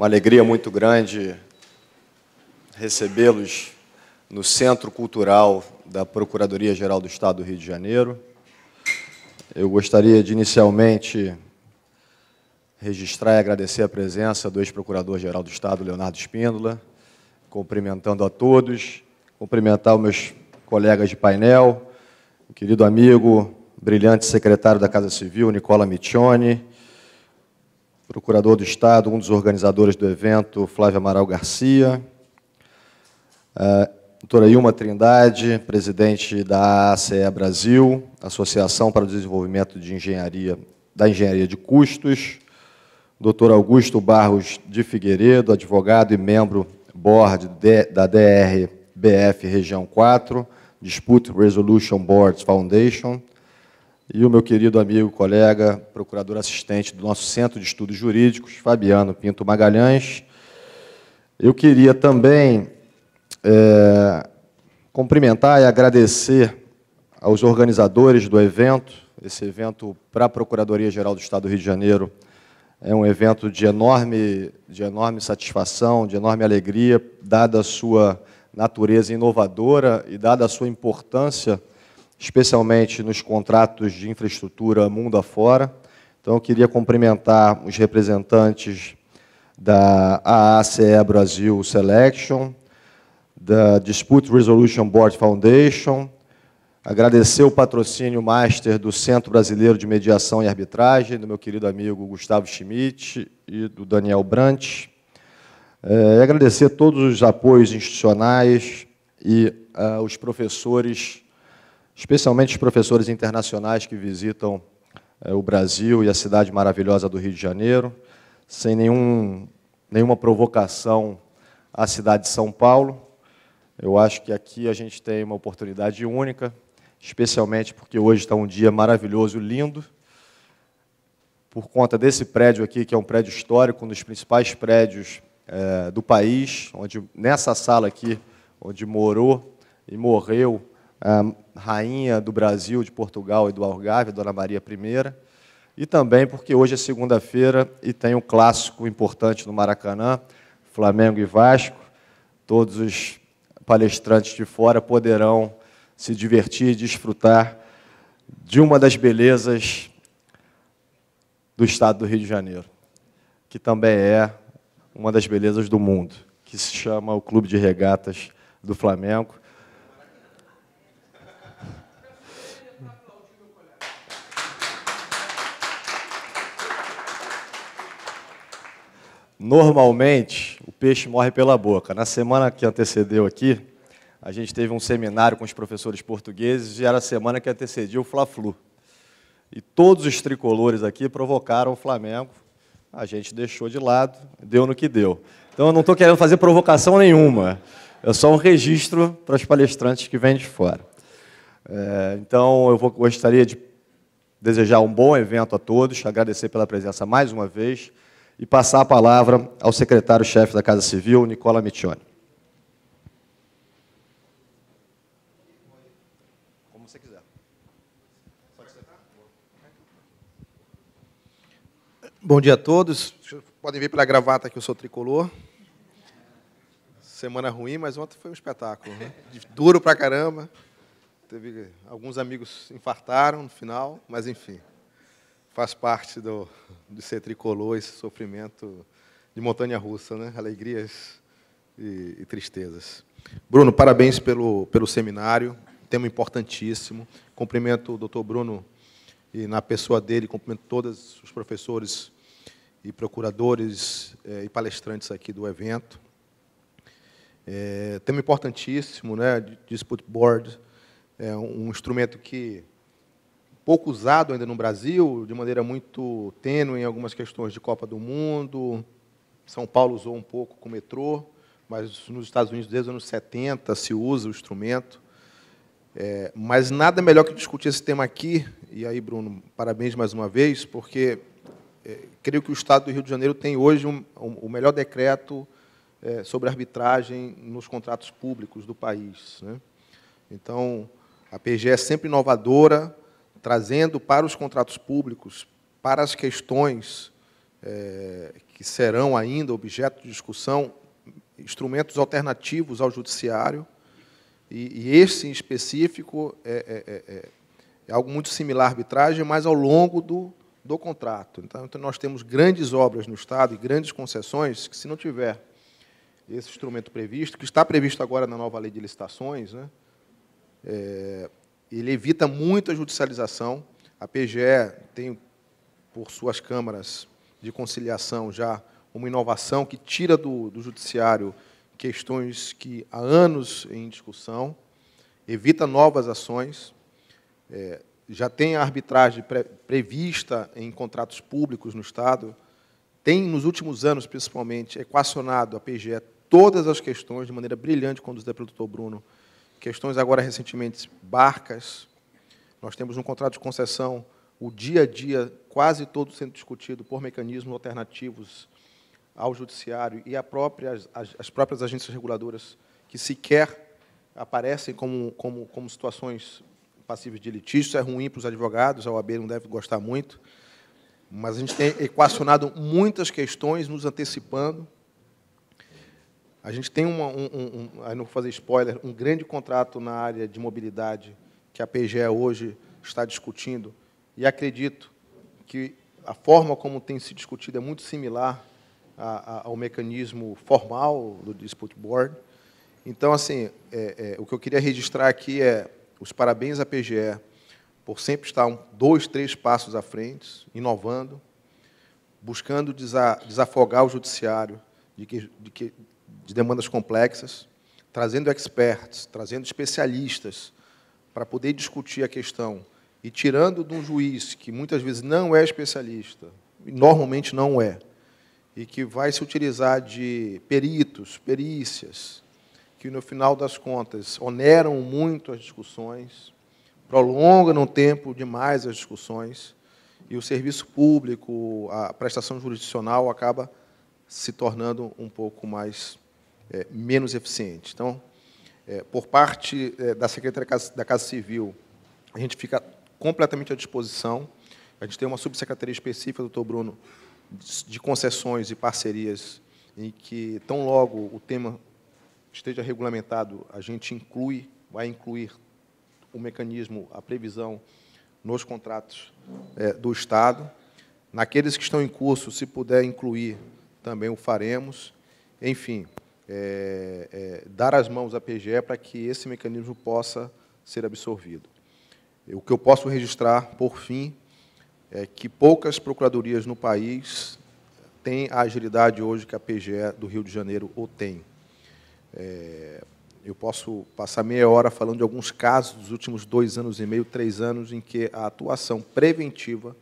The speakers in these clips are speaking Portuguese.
Uma alegria muito grande recebê-los no Centro Cultural da Procuradoria-Geral do Estado do Rio de Janeiro. Eu gostaria de, inicialmente, registrar e agradecer a presença do ex-procurador-geral do Estado, Leonardo Spínola, cumprimentando a todos, cumprimentar os meus colegas de painel, o querido amigo, brilhante secretário da Casa Civil, Nicola Miccioni, procurador do Estado, um dos organizadores do evento, Flávio Amaral Garcia, a doutora Ilma Trindade, presidente da ACE Brasil, Associação para o Desenvolvimento da Engenharia de Custos, doutor Augusto Barros de Figueiredo, advogado e membro board da DRBF Região 4, Dispute Resolution Boards Foundation, e o meu querido amigo, colega, procurador assistente do nosso Centro de Estudos Jurídicos, Fabiano Pinto Magalhães. Eu queria também cumprimentar e agradecer aos organizadores do evento. Esse evento para a Procuradoria-Geral do Estado do Rio de Janeiro é um evento de enorme satisfação, de enorme alegria, dada a sua natureza inovadora e dada a sua importância, especialmente nos contratos de infraestrutura mundo afora. Então, eu queria cumprimentar os representantes da AACE Brasil Selection, da Dispute Resolution Board Foundation, agradecer o patrocínio master do Centro Brasileiro de Mediação e Arbitragem, do meu querido amigo Gustavo Schmidt e do Daniel Brant, e agradecer todos os apoios institucionais e os professores, especialmente os professores internacionais que visitam o Brasil e a cidade maravilhosa do Rio de Janeiro, sem nenhuma provocação à cidade de São Paulo. Eu acho que aqui a gente tem uma oportunidade única, especialmente porque hoje está um dia maravilhoso, lindo, por conta desse prédio aqui, que é um prédio histórico, um dos principais prédios do país, onde, nessa sala aqui, onde morou e morreu a rainha do Brasil, de Portugal e do Algarve, Dona Maria I, e também porque hoje é segunda-feira e tem um clássico importante no Maracanã, Flamengo e Vasco. Todos os palestrantes de fora poderão se divertir e desfrutar de uma das belezas do Estado do Rio de Janeiro, que também é uma das belezas do mundo, que se chama o Clube de Regatas do Flamengo. Normalmente, o peixe morre pela boca. Na semana que antecedeu aqui, a gente teve um seminário com os professores portugueses e era a semana que antecedia o Fla-Flu. E todos os tricolores aqui provocaram o Flamengo. A gente deixou de lado, deu no que deu. Então, eu não estou querendo fazer provocação nenhuma. É só um registro para os palestrantes que vêm de fora. Então, eu gostaria de desejar um bom evento a todos, agradecer pela presença mais uma vez, e passar a palavra ao secretário-chefe da Casa Civil, Nicola Miccioni. Como você quiser. Bom dia a todos. Podem ver pela gravata que eu sou tricolor. Semana ruim, mas ontem foi um espetáculo, né? Duro pra caramba. Teve alguns amigos infartaram no final, mas enfim. Faz parte de ser tricolor, esse sofrimento de montanha-russa, né? Alegrias e tristezas. Bruno, parabéns pelo seminário, tema importantíssimo. Cumprimento o doutor Bruno e, na pessoa dele, cumprimento todos os professores e procuradores e palestrantes aqui do evento. Tema importantíssimo, né? Dispute Board, é um instrumento que pouco usado ainda no Brasil, de maneira muito tênue em algumas questões de Copa do Mundo. São Paulo usou um pouco com o metrô, mas nos Estados Unidos, desde os anos 70, se usa o instrumento. Mas nada melhor que discutir esse tema aqui, e aí, Bruno, parabéns mais uma vez, porque creio que o Estado do Rio de Janeiro tem hoje o melhor decreto sobre arbitragem nos contratos públicos do país, né? Então, a PGE é sempre inovadora, trazendo para os contratos públicos, para as questões que serão ainda objeto de discussão, instrumentos alternativos ao judiciário, e esse em específico é algo muito similar à arbitragem, mas ao longo do contrato. Então, nós temos grandes obras no Estado e grandes concessões que, se não tiver esse instrumento previsto, que está previsto agora na nova lei de licitações, né, ele evita muita judicialização. A PGE tem, por suas câmaras de conciliação, já uma inovação que tira do judiciário questões que há anos em discussão, evita novas ações, já tem a arbitragem prevista em contratos públicos no Estado, tem, nos últimos anos, principalmente, equacionado a PGE todas as questões, de maneira brilhante, conduzida pelo doutor Bruno, questões agora, recentemente, barcas. Nós temos um contrato de concessão, o dia a dia, quase todo sendo discutido por mecanismos alternativos ao judiciário e as próprias agências reguladoras, que sequer aparecem como situações passíveis de litígio. Isso é ruim para os advogados, a OAB não deve gostar muito, mas a gente tem equacionado muitas questões, nos antecipando. A gente tem, aí não vou fazer spoiler, um grande contrato na área de mobilidade que a PGE hoje está discutindo, e acredito que a forma como tem se discutido é muito similar ao mecanismo formal do Dispute Board. Então, assim, o que eu queria registrar aqui é os parabéns à PGE por sempre estar 2, 3 passos à frente, inovando, buscando desafogar o judiciário de demandas complexas, trazendo experts, trazendo especialistas para poder discutir a questão e tirando de um juiz que muitas vezes não é especialista, normalmente não é, e que vai se utilizar de peritos, perícias, que, no final das contas, oneram muito as discussões, prolongam no tempo demais as discussões, e o serviço público, a prestação jurisdicional, acaba se tornando um pouco menos eficiente. Então, por parte da Secretaria da Casa Civil, a gente fica completamente à disposição. A gente tem uma subsecretaria específica, doutor Bruno, de concessões e parcerias, em que, tão logo o tema esteja regulamentado, a gente vai incluir o mecanismo, a previsão, nos contratos do Estado. Naqueles que estão em curso, se puder incluir, também o faremos. Enfim, dar as mãos à PGE para que esse mecanismo possa ser absorvido. O que eu posso registrar, por fim, é que poucas procuradorias no país têm a agilidade hoje que a PGE do Rio de Janeiro o tem. Eu posso passar meia hora falando de alguns casos dos últimos 2 anos e meio, 3 anos, em que a atuação preventiva,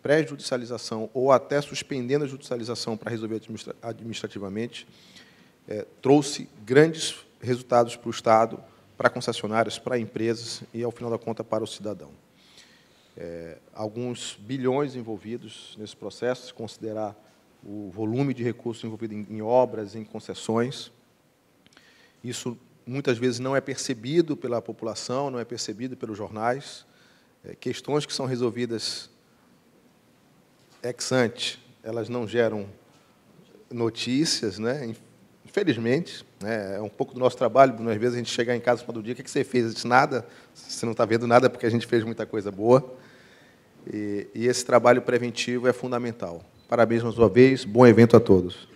pré-judicialização ou até suspendendo a judicialização para resolver administrativamente, trouxe grandes resultados para o Estado, para concessionárias, para empresas e, ao final da conta, para o cidadão. Alguns bilhões envolvidos nesse processo, se considerar o volume de recursos envolvido em obras, em concessões. Isso, muitas vezes, não é percebido pela população, não é percebido pelos jornais. Questões que são resolvidas ex ante, elas não geram notícias, né? Infelizmente, né? É um pouco do nosso trabalho, às vezes a gente chegar em casa no final do dia, o que você fez? Eu disse, nada, você não está vendo nada, porque a gente fez muita coisa boa. E esse trabalho preventivo é fundamental. Parabéns mais uma vez, bom evento a todos.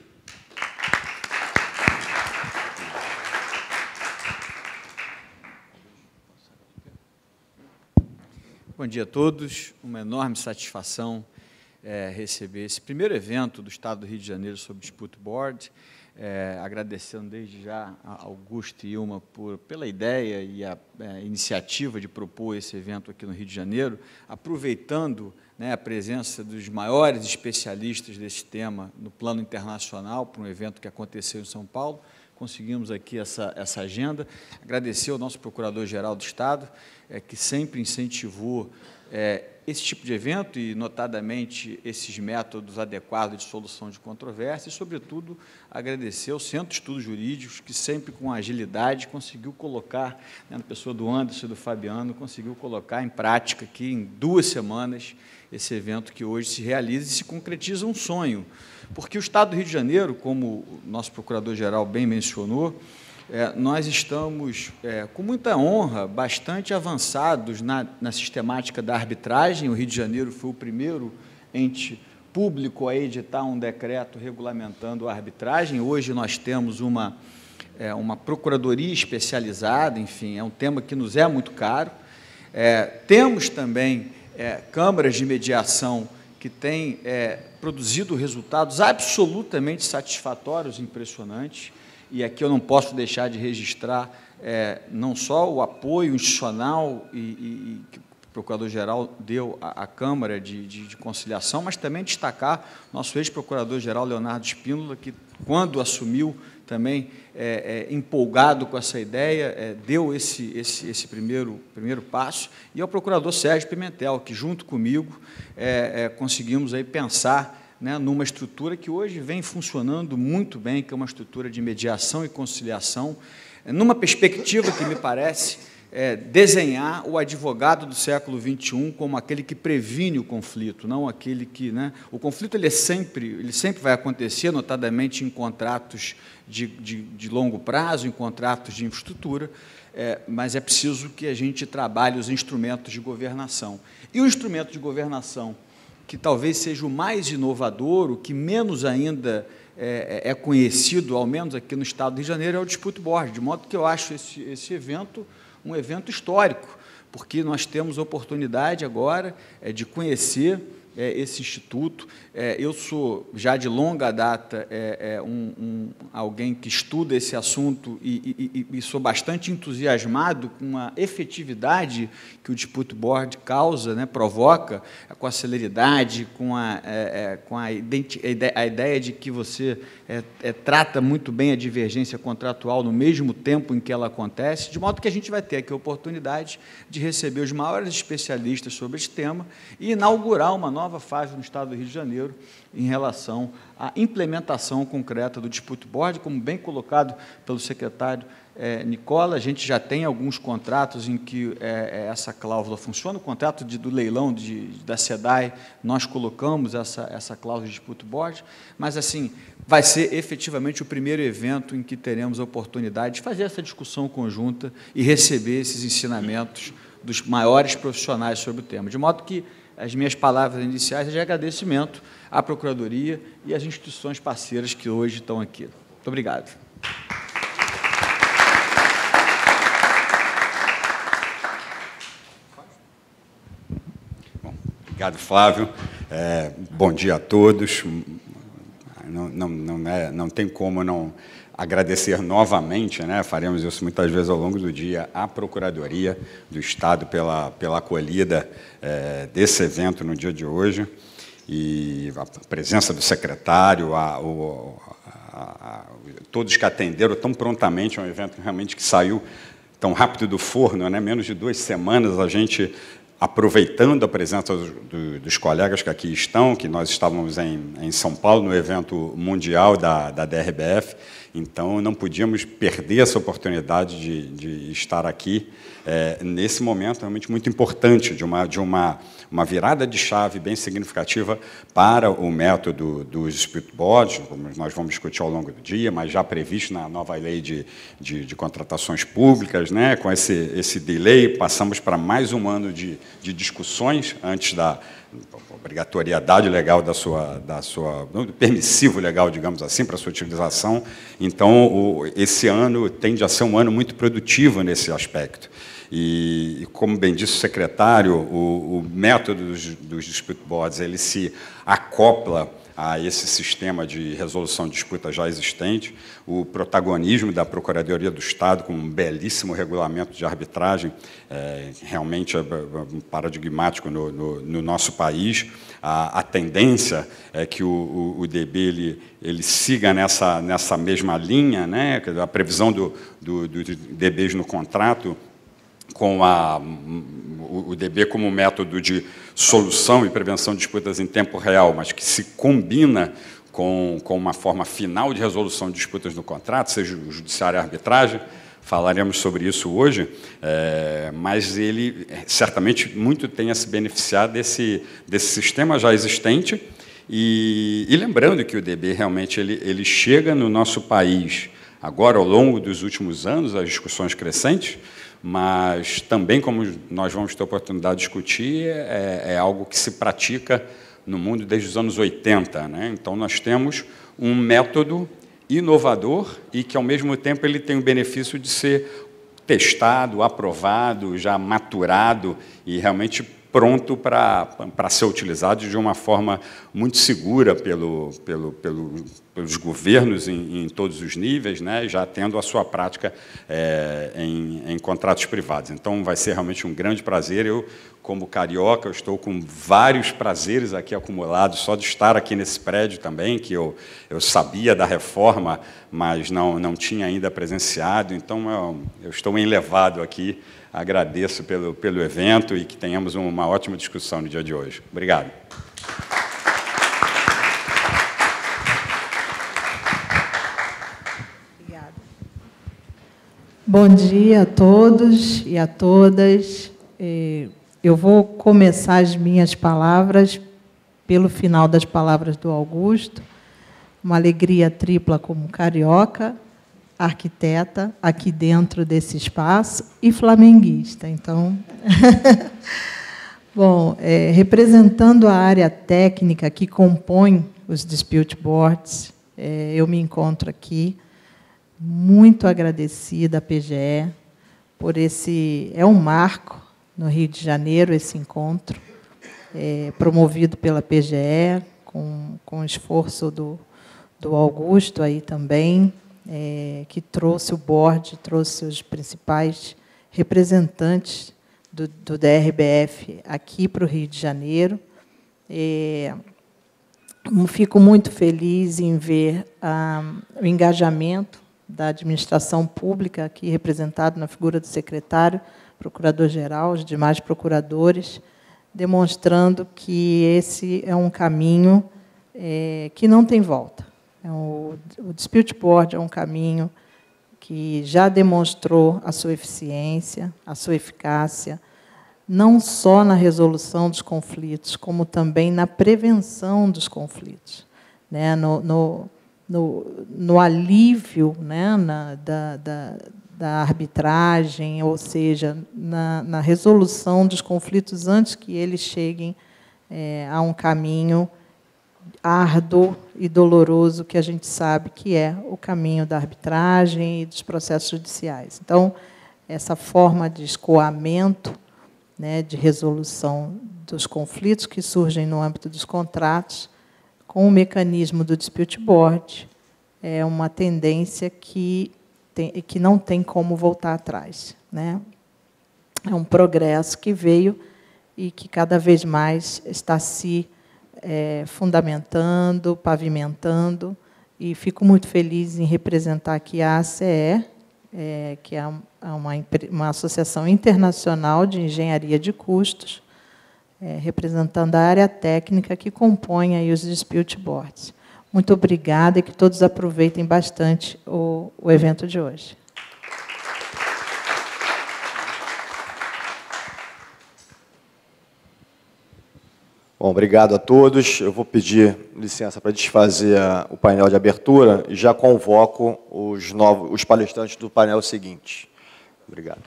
Bom dia a todos, uma enorme satisfação receber esse primeiro evento do Estado do Rio de Janeiro sobre Dispute Board, agradecendo desde já a Augusto e Ilma pela ideia e a iniciativa de propor esse evento aqui no Rio de Janeiro, aproveitando, né, a presença dos maiores especialistas desse tema no plano internacional, para um evento que aconteceu em São Paulo. Conseguimos aqui essa agenda. Agradecer ao nosso Procurador-Geral do Estado, que sempre incentivou esse tipo de evento e, notadamente, esses métodos adequados de solução de controvérsia e, sobretudo, agradecer ao Centro de Estudos Jurídicos, que sempre, com agilidade, conseguiu colocar, na pessoa do Anderson e do Fabiano, conseguiu colocar em prática aqui, em 2 semanas, esse evento que hoje se realiza e se concretiza um sonho. Porque o Estado do Rio de Janeiro, como o nosso Procurador-Geral bem mencionou, nós estamos, com muita honra, bastante avançados na sistemática da arbitragem. O Rio de Janeiro foi o primeiro ente público a editar um decreto regulamentando a arbitragem. Hoje nós temos uma procuradoria especializada, enfim, é um tema que nos é muito caro. Temos também câmaras de mediação que têm produzido resultados absolutamente satisfatórios, impressionantes. E aqui eu não posso deixar de registrar não só o apoio institucional que o Procurador-Geral deu à Câmara de Conciliação, mas também destacar nosso ex-Procurador-Geral, Leonardo Spínola, que, quando assumiu, também empolgado com essa ideia, deu esse primeiro passo, e ao Procurador Sérgio Pimentel, que, junto comigo, conseguimos aí pensar numa estrutura que hoje vem funcionando muito bem, que é uma estrutura de mediação e conciliação, numa perspectiva que me parece desenhar o advogado do século XXI como aquele que previne o conflito, não aquele que... O conflito ele sempre vai acontecer, notadamente em contratos de longo prazo, em contratos de infraestrutura, mas é preciso que a gente trabalhe os instrumentos de governação. E o instrumento de governação que talvez seja o mais inovador, o que menos ainda é conhecido, ao menos aqui no Estado do Rio de Janeiro, é o Dispute Board, de modo que eu acho esse evento um evento histórico, porque nós temos a oportunidade agora de conhecer esse instituto. Eu sou, já de longa data, alguém que estuda esse assunto e sou bastante entusiasmado com a efetividade que o Dispute Board causa, provoca, com a celeridade, com a ideia de que você trata muito bem a divergência contratual no mesmo tempo em que ela acontece, de modo que a gente vai ter aqui a oportunidade de receber os maiores especialistas sobre esse tema e inaugurar uma nova fase no Estado do Rio de Janeiro em relação à implementação concreta do Dispute Board, como bem colocado pelo secretário Nicola. A gente já tem alguns contratos em que essa cláusula funciona. O contrato do leilão da SEDAI, nós colocamos essa cláusula de Dispute Board, mas, assim, vai ser efetivamente o primeiro evento em que teremos a oportunidade de fazer essa discussão conjunta e receber esses ensinamentos dos maiores profissionais sobre o tema. De modo que as minhas palavras iniciais é de agradecimento à Procuradoria e às instituições parceiras que hoje estão aqui. Muito obrigado. Bom, obrigado, Flávio. Bom dia a todos. Não tem como não agradecer novamente, faremos isso muitas vezes ao longo do dia, à Procuradoria do Estado pela acolhida desse evento no dia de hoje, e a presença do secretário, todos que atenderam tão prontamente, é um evento realmente que saiu tão rápido do forno, menos de 2 semanas, a gente aproveitando a presença dos colegas que aqui estão, que nós estávamos em São Paulo, no evento mundial da DRBF, então não podíamos perder essa oportunidade de estar aqui nesse momento realmente muito importante, de uma virada de chave bem significativa para o método dos Dispute Boards, como nós vamos discutir ao longo do dia, mas já previsto na nova lei de contratações públicas, com esse delay, passamos para mais um ano de discussões antes da obrigatoriedade legal da sua permissivo legal, digamos assim, para a sua utilização. Então, esse ano tende a ser um ano muito produtivo nesse aspecto. E como bem disse o secretário, o método dos Dispute Boards ele se acopla a esse sistema de resolução de disputa já existente, o protagonismo da Procuradoria do Estado com um belíssimo regulamento de arbitragem, realmente paradigmático no nosso país, a tendência é que o DB ele siga nessa mesma linha, a previsão do DBs no contrato, com o DB como método de solução e prevenção de disputas em tempo real, mas que se combina com uma forma final de resolução de disputas no contrato, seja o judiciário e a arbitragem. Falaremos sobre isso hoje, mas ele certamente muito tem a se beneficiar desse sistema já existente. E lembrando que o DB realmente ele chega no nosso país agora, ao longo dos últimos anos, as discussões crescentes, mas também, como nós vamos ter a oportunidade de discutir, é algo que se pratica no mundo desde os anos 80. Né? Então, nós temos um método inovador e que, ao mesmo tempo, ele tem o benefício de ser testado, aprovado, já maturado e realmente pronto para ser utilizado de uma forma muito segura pelos governos em todos os níveis, né, já tendo a sua prática em contratos privados. Então, vai ser realmente um grande prazer. Eu, como carioca, eu estou com vários prazeres aqui acumulados, só de estar aqui nesse prédio também, que eu sabia da reforma, mas não tinha ainda presenciado. Então, eu estou enlevado aqui. Agradeço pelo evento e que tenhamos uma ótima discussão no dia de hoje. Obrigado. Obrigada. Bom dia a todos e a todas. Eu vou começar as minhas palavras pelo final das palavras do Augusto. Uma alegria tripla como carioca, arquiteta, aqui dentro desse espaço, e flamenguista. Então, bom, representando a área técnica que compõe os dispute boards, eu me encontro aqui muito agradecida à PGE por esse... É um marco no Rio de Janeiro, esse encontro, promovido pela PGE, com o esforço do Augusto aí também, que trouxe o board, trouxe os principais representantes do DRBF aqui para o Rio de Janeiro. Fico muito feliz em ver o engajamento da administração pública, aqui representado na figura do secretário, procurador-geral, os demais procuradores, demonstrando que esse é um caminho que não tem volta. O Dispute Board é um caminho que já demonstrou a sua eficiência, a sua eficácia, não só na resolução dos conflitos, como também na prevenção dos conflitos, né? No alívio, né? Da arbitragem, ou seja, na resolução dos conflitos antes que eles cheguem a um caminho árduo e doloroso, que a gente sabe que é o caminho da arbitragem e dos processos judiciais. Então, essa forma de escoamento, né, de resolução dos conflitos que surgem no âmbito dos contratos, com o mecanismo do Dispute Board, é uma tendência que não tem como voltar atrás, né? É um progresso que veio e que cada vez mais está se fundamentando, pavimentando, e fico muito feliz em representar aqui a ACE, que é uma associação internacional de engenharia de custos, representando a área técnica que compõe aí os dispute boards. Muito obrigada e que todos aproveitem bastante o evento de hoje. Bom, obrigado a todos. Eu vou pedir licença para desfazer o painel de abertura e já convoco os palestrantes do painel seguinte. Obrigado.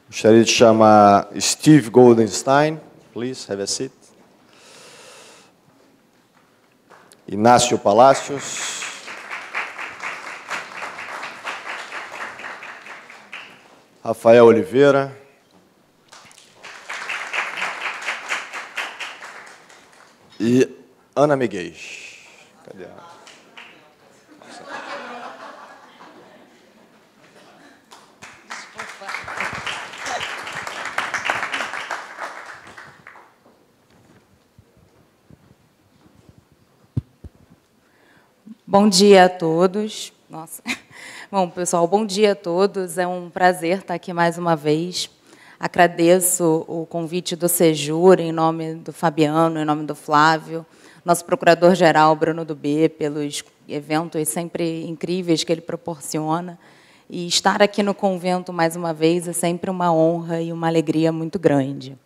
Gostaria de chamar Steve Goldenstein. Please, have a seat. Inácio Palacios. Rafael Oliveira. E Ana Miguel. Cadê a... Bom dia a todos. Nossa. Bom, pessoal, bom dia a todos. É um prazer estar aqui mais uma vez. Agradeço o convite do Sejur, em nome do Fabiano, em nome do Flávio, nosso procurador-geral, Bruno Dubê, pelos eventos sempre incríveis que ele proporciona. E estar aqui no convento mais uma vez é sempre uma honra e uma alegria muito grande.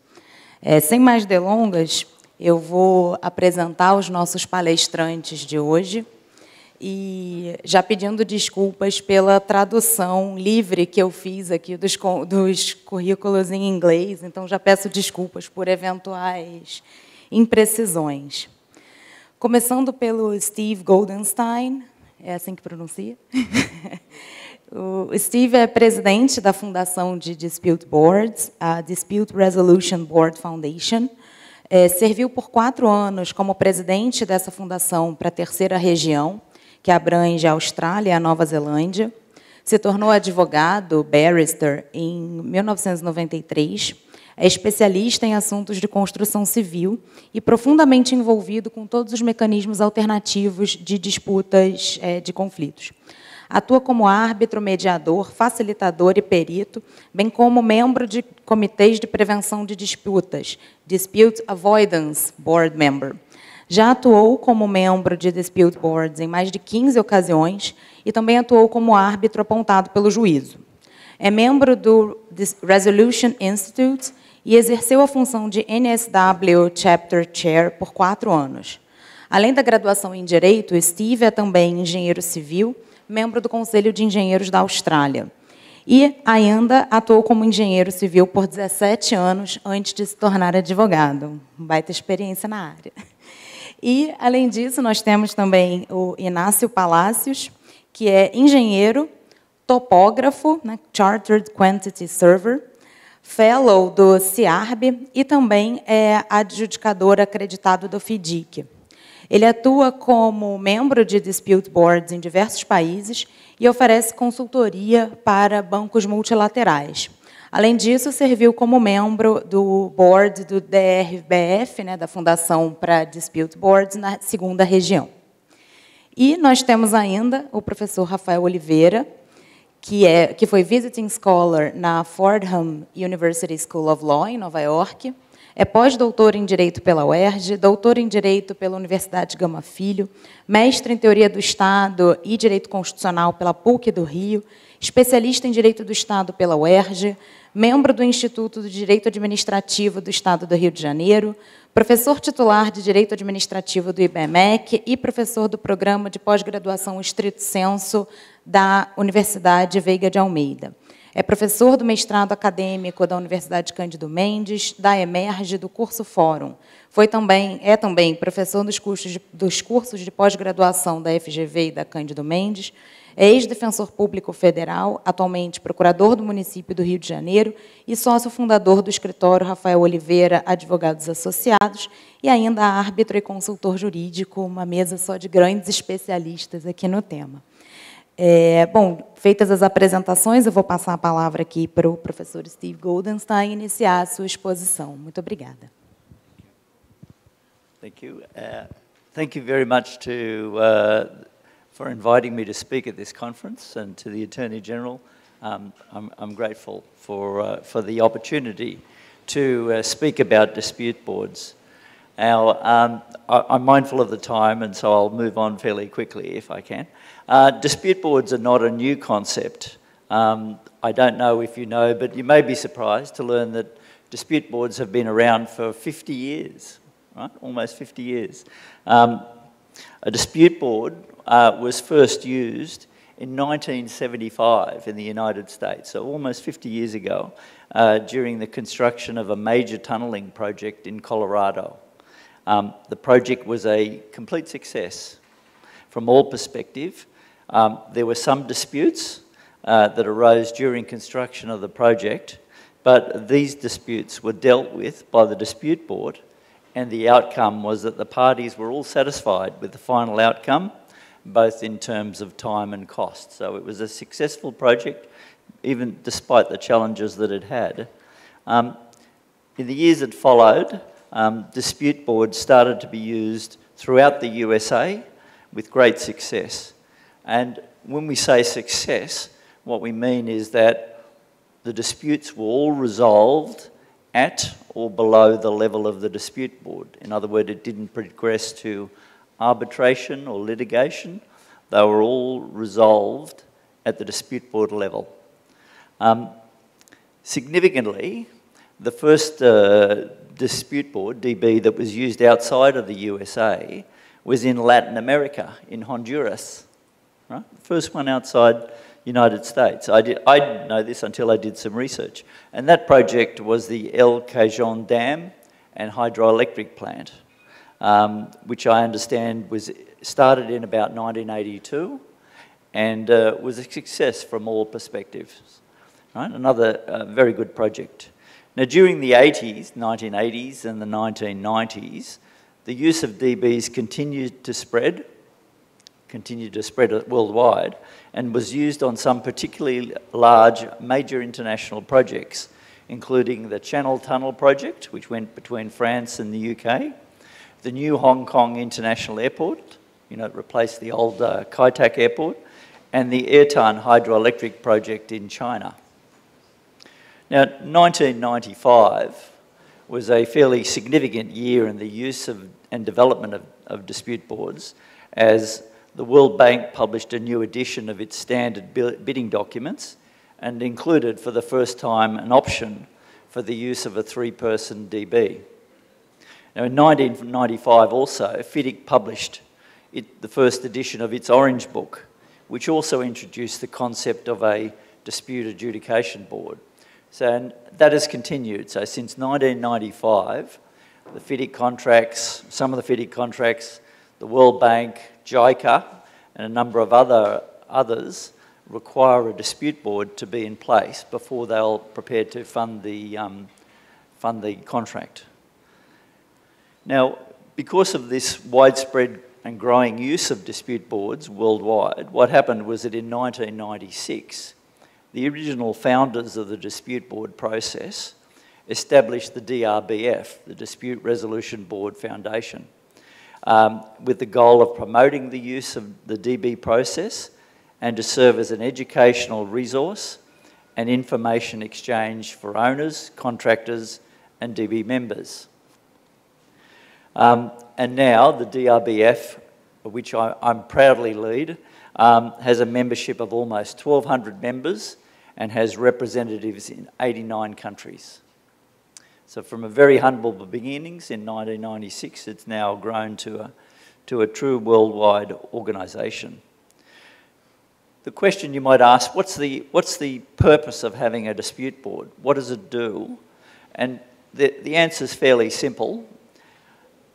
Sem mais delongas, eu vou apresentar os nossos palestrantes de hoje, e já pedindo desculpas pela tradução livre que eu fiz aqui dos currículos em inglês, então já peço desculpas por eventuais imprecisões. Começando pelo Steve Goldenstein, é assim que pronuncia? O Steve é presidente da Fundação de Dispute Boards, a Dispute Resolution Board Foundation. Serviu por 4 anos como presidente dessa fundação para a 3ª região, que abrange a Austrália e a Nova Zelândia. Se tornou advogado, barrister, em 1993. É especialista em assuntos de construção civil e profundamente envolvido com todos os mecanismos alternativos de disputas de conflitos. Atua como árbitro, mediador, facilitador e perito, bem como membro de comitês de prevenção de disputas, Dispute Avoidance Board Member. Já atuou como membro de Dispute Boards em mais de 15 ocasiões e também atuou como árbitro apontado pelo juízo. É membro do Resolution Institute e exerceu a função de NSW Chapter Chair por 4 anos. Além da graduação em Direito, Steve é também engenheiro civil, membro do Conselho de Engenheiros da Austrália. E ainda atuou como engenheiro civil por 17 anos antes de se tornar advogado. Baita experiência na área. E, além disso, nós temos também o Inácio Palácios, que é engenheiro, topógrafo, né, Chartered Quantity Surveyor, fellow do CIARB e também é adjudicador acreditado do FIDIC. Ele atua como membro de Dispute Boards em diversos países e oferece consultoria para bancos multilaterais. Além disso, serviu como membro do board do DRBF, né, da Fundação para Dispute Boards, na 2ª região. E nós temos ainda o professor Rafael Oliveira, que foi Visiting Scholar na Fordham University School of Law, em Nova York. É pós-doutor em Direito pela UERJ, doutor em Direito pela Universidade Gama Filho, mestre em Teoria do Estado e Direito Constitucional pela PUC do Rio, especialista em Direito do Estado pela UERJ, membro do Instituto de Direito Administrativo do Estado do Rio de Janeiro, professor titular de Direito Administrativo do IBMEC e professor do Programa de Pós-Graduação Estrito Sensu da Universidade Veiga de Almeida. É professor do mestrado acadêmico da Universidade Cândido Mendes, da Emerge, do curso Fórum. É também professor dos cursos de pós-graduação da FGV e da Cândido Mendes, é ex-defensor público federal, atualmente procurador do município do Rio de Janeiro e sócio fundador do escritório Rafael Oliveira Advogados Associados e ainda árbitro e consultor jurídico, uma mesa só de grandes especialistas aqui no tema. Bom, feitas as apresentações, eu vou passar a palavra aqui para o professor Steve Goldenstein iniciar a sua exposição. Muito obrigada. Thank you. Thank you very much for inviting me to speak at this conference, and to the Attorney General. I'm grateful for the opportunity to speak about dispute boards. Now, I'm mindful of the time, and so I'll move on fairly quickly if I can. Dispute boards are not a new concept. I don't know if you know, but you may be surprised to learn that dispute boards have been around for 50 years, right? Almost 50 years. A dispute board was first used in 1975 in the United States, so almost 50 years ago, during the construction of a major tunnelling project in Colorado. The project was a complete success from all perspectives. There were some disputes that arose during construction of the project, but these disputes were dealt with by the dispute board, and the outcome was that the parties were all satisfied with the final outcome, both in terms of time and cost. So it was a successful project, even despite the challenges that it had. In the years that followed, dispute boards started to be used throughout the USA with great success. And when we say success, what we mean is that the disputes were all resolved at or below the level of the dispute board. In other words, it didn't progress to arbitration or litigation. They were all resolved at the dispute board level. Significantly, the first dispute board, DB, that was used outside of the USA was in Latin America, in Honduras. Right? The first one outside United States. I didn't know this until I did some research. And that project was the El Cajon Dam and hydroelectric plant, which I understand was started in about 1982 and was a success from all perspectives. Right? Another very good project. Now, during the 1980s and the 1990s, the use of DBs continued to spread worldwide, and was used on some particularly large major international projects, including the Channel Tunnel project, which went between France and the UK, the new Hong Kong International Airport, it replaced the old Kai Tak Airport, and the Ertan hydroelectric project in China. Now, 1995 was a fairly significant year in the use of and development of dispute boards, as the World Bank published a new edition of its standard bidding documents and included for the first time an option for the use of a 3-person DB. Now, in 1995 also, FIDIC published the first edition of its Orange Book, which also introduced the concept of a dispute adjudication board. So, and that has continued. So since 1995, the FIDIC contracts, some of the FIDIC contracts, the World Bank, JICA, and a number of others require a dispute board to be in place before they'll prepare to fund the contract. Now, because of this widespread and growing use of dispute boards worldwide, what happened was that in 1996, the original founders of the dispute board process established the DRBF, the Dispute Resolution Board Foundation, with the goal of promoting the use of the DB process and to serve as an educational resource and information exchange for owners, contractors, and DB members. And now the DRBF, which I'm proudly lead, has a membership of almost 1,200 members and has representatives in 89 countries. So from a very humble beginnings in 1996, it's now grown to a true worldwide organisation. The question you might ask, what's the purpose of having a dispute board? What does it do? And the answer is fairly simple.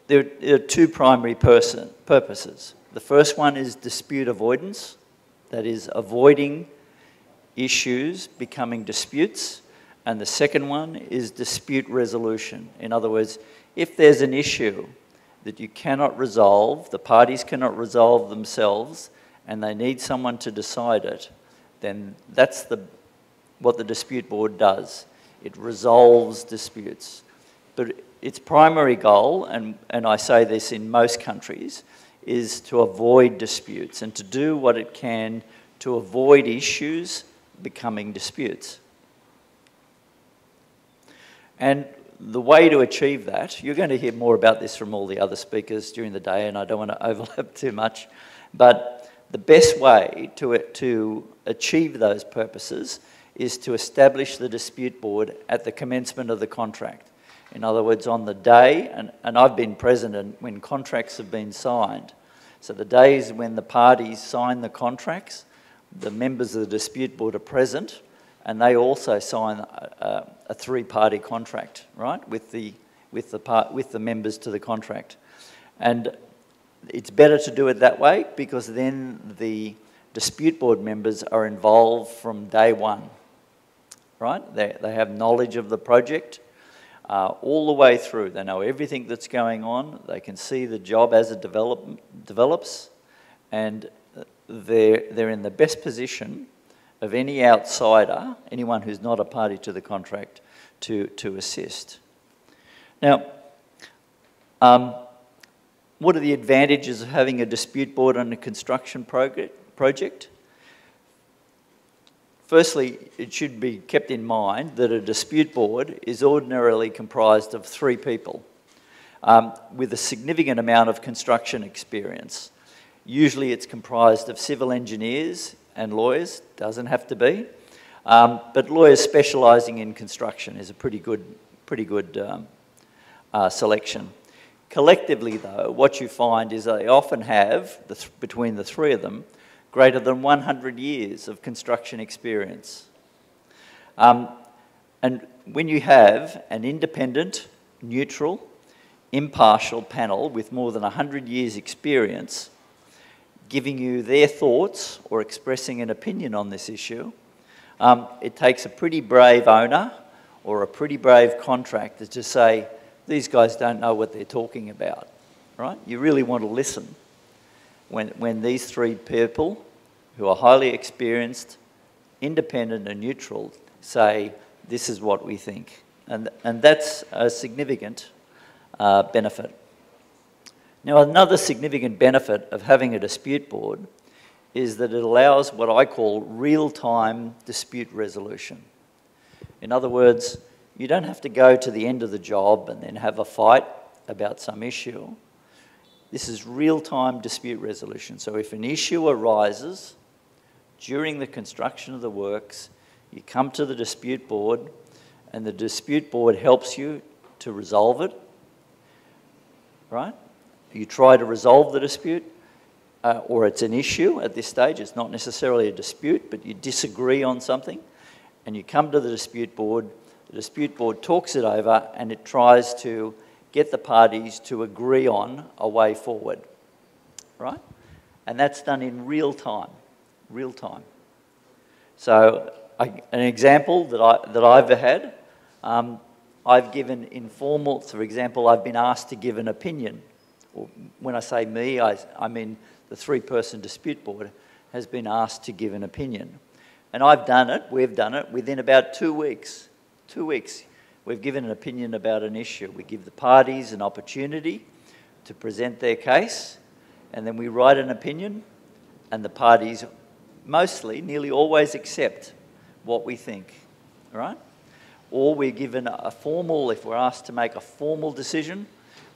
There are two primary purposes. The first one is dispute avoidance, that is avoiding issues becoming disputes. And the second one is dispute resolution. In other words, if there's an issue that you cannot resolve, the parties cannot resolve themselves, and they need someone to decide it, then that's what the dispute board does. It resolves disputes. But its primary goal, and I say this in most countries, is to avoid disputes and to do what it can to avoid issues becoming disputes. And the way to achieve that, you're going to hear more about this from all the other speakers during the day, and I don't want to overlap too much, but the best way to achieve those purposes is to establish the dispute board at the commencement of the contract. In other words, on the day, and I've been present when contracts have been signed, so the days when the parties sign the contracts, the members of the dispute board are present, and they also sign a three-party contract, right, with the members to the contract. And it's better to do it that way because then the dispute board members are involved from day one, right? They have knowledge of the project all the way through. They know everything that's going on. They can see the job as it develops, and they're in the best position of any outsider, anyone who's not a party to the contract, to assist. Now, what are the advantages of having a dispute board on a construction project? project. Firstly, it should be kept in mind that a dispute board is ordinarily comprised of 3 people with a significant amount of construction experience. Usually it's comprised of civil engineers and lawyers, doesn't have to be, but lawyers specialising in construction is a pretty good selection. Collectively though, what you find is they often have, between the 3 of them, greater than 100 years of construction experience. And when you have an independent, neutral, impartial panel with more than 100 years experience giving you their thoughts or expressing an opinion on this issue, it takes a pretty brave owner or a pretty brave contractor to say, these guys don't know what they're talking about, right? You really want to listen when these 3 people who are highly experienced, independent and neutral say, this is what we think. And that's a significant benefit. Now, another significant benefit of having a dispute board is that it allows what I call real-time dispute resolution. In other words, you don't have to go to the end of the job and then have a fight about some issue. This is real-time dispute resolution. So if an issue arises during the construction of the works, you come to the dispute board and the dispute board helps you to resolve it, right? You try to resolve the dispute, or it's an issue at this stage. It's not necessarily a dispute, but you disagree on something, and you come to the dispute board talks it over, and it tries to get the parties to agree on a way forward, right? And that's done in real time. So an example that I've had, I've given informal, for example, I've been asked to give an opinion. When I say me, I mean the 3-person dispute board has been asked to give an opinion. And we've done it within about 2 weeks. 2 weeks, we've given an opinion about an issue. We give the parties an opportunity to present their case, and then we write an opinion, and the parties mostly, nearly always accept what we think, right? Or we're given a formal, if we're asked to make a formal decision,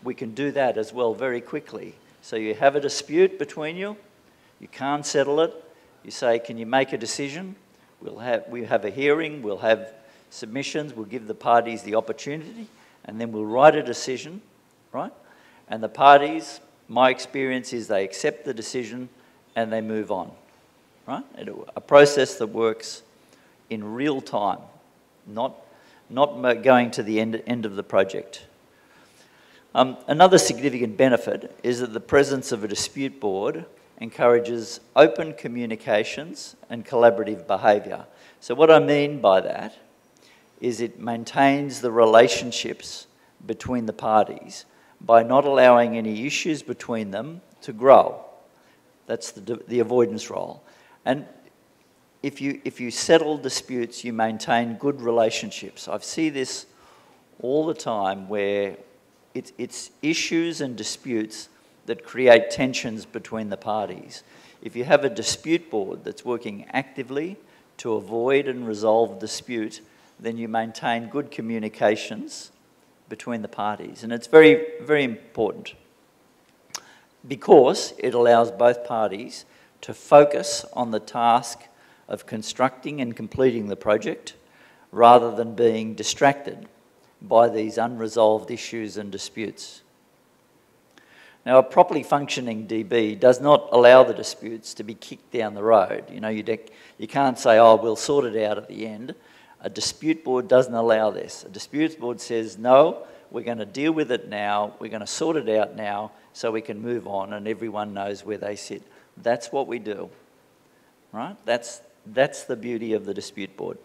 we can do that as well very quickly. So you have a dispute between you, you can't settle it, you say, can you make a decision? We have a hearing, we'll have submissions, we'll give the parties the opportunity, and then we'll write a decision, right? And the parties, my experience is they accept the decision and they move on, right? A process that works in real time, not going to the end of the project. Another significant benefit is that the presence of a dispute board encourages open communications and collaborative behaviour. So what I mean by that is it maintains the relationships between the parties by not allowing any issues between them to grow. That's the avoidance role. And if you settle disputes, you maintain good relationships. I see this all the time where it's issues and disputes that create tensions between the parties. If you have a dispute board that's working actively to avoid and resolve dispute, then you maintain good communications between the parties. And it's very, very important because it allows both parties to focus on the task of constructing and completing the project rather than being distracted by these unresolved issues and disputes. Now, a properly functioning DB does not allow the disputes to be kicked down the road. You know, you can't say, oh, we'll sort it out at the end. A dispute board doesn't allow this. A dispute board says, no, we're going to deal with it now, we're going to sort it out now so we can move on and everyone knows where they sit. That's what we do, right? That's the beauty of the dispute board.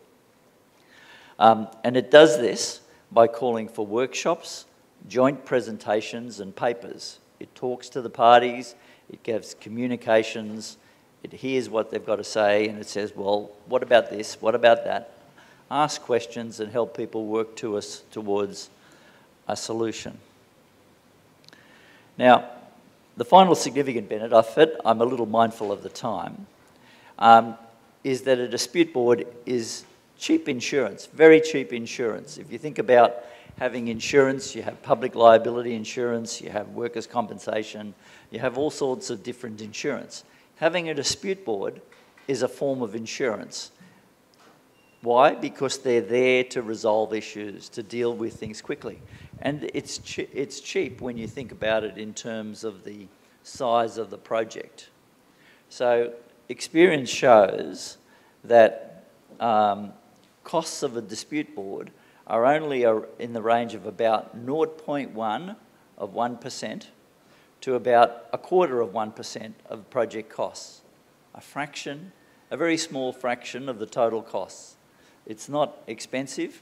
And it does this by calling for workshops, joint presentations and papers. It talks to the parties, it gives communications, it hears what they've got to say, and it says, well, what about this, what about that? Ask questions and help people work towards a solution. Now, the final significant benefit, I'm a little mindful of the time, is that a dispute board is cheap insurance, very cheap insurance. If you think about having insurance, you have public liability insurance, you have workers' compensation, you have all sorts of different insurance. Having a dispute board is a form of insurance. Why? Because they're there to resolve issues, to deal with things quickly. And it's cheap when you think about it in terms of the size of the project. So experience shows that costs of a dispute board are only in the range of about 0.1 of 1% to about 1/4 of project costs. A fraction, a very small fraction of the total costs. It's not expensive,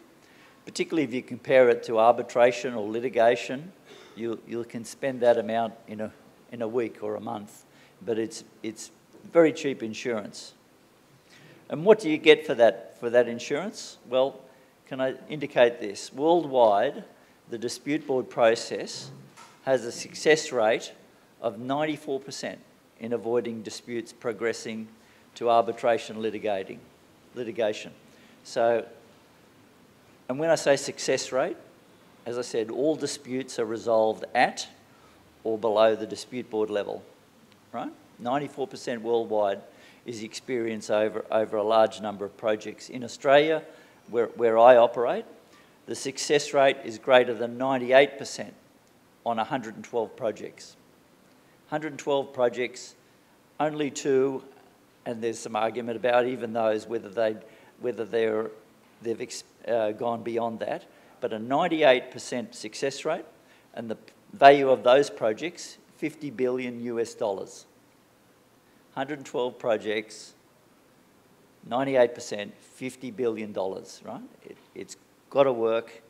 particularly if you compare it to arbitration or litigation. You can spend that amount in a week or a month, but it's very cheap insurance. And what do you get for that insurance? Well, can I indicate this? Worldwide, the dispute board process has a success rate of 94% in avoiding disputes progressing to arbitration litigation. So, and when I say success rate, as I said, all disputes are resolved at or below the dispute board level, right? 94% worldwide is the experience over a large number of projects. In Australia, where I operate, the success rate is greater than 98% on 112 projects. 112 projects, only 2, and there's some argument about even those whether they've gone beyond that, but a 98% success rate, and the value of those projects, $50 billion US. 112 projects, 98%, $50 billion, right? It's got to work,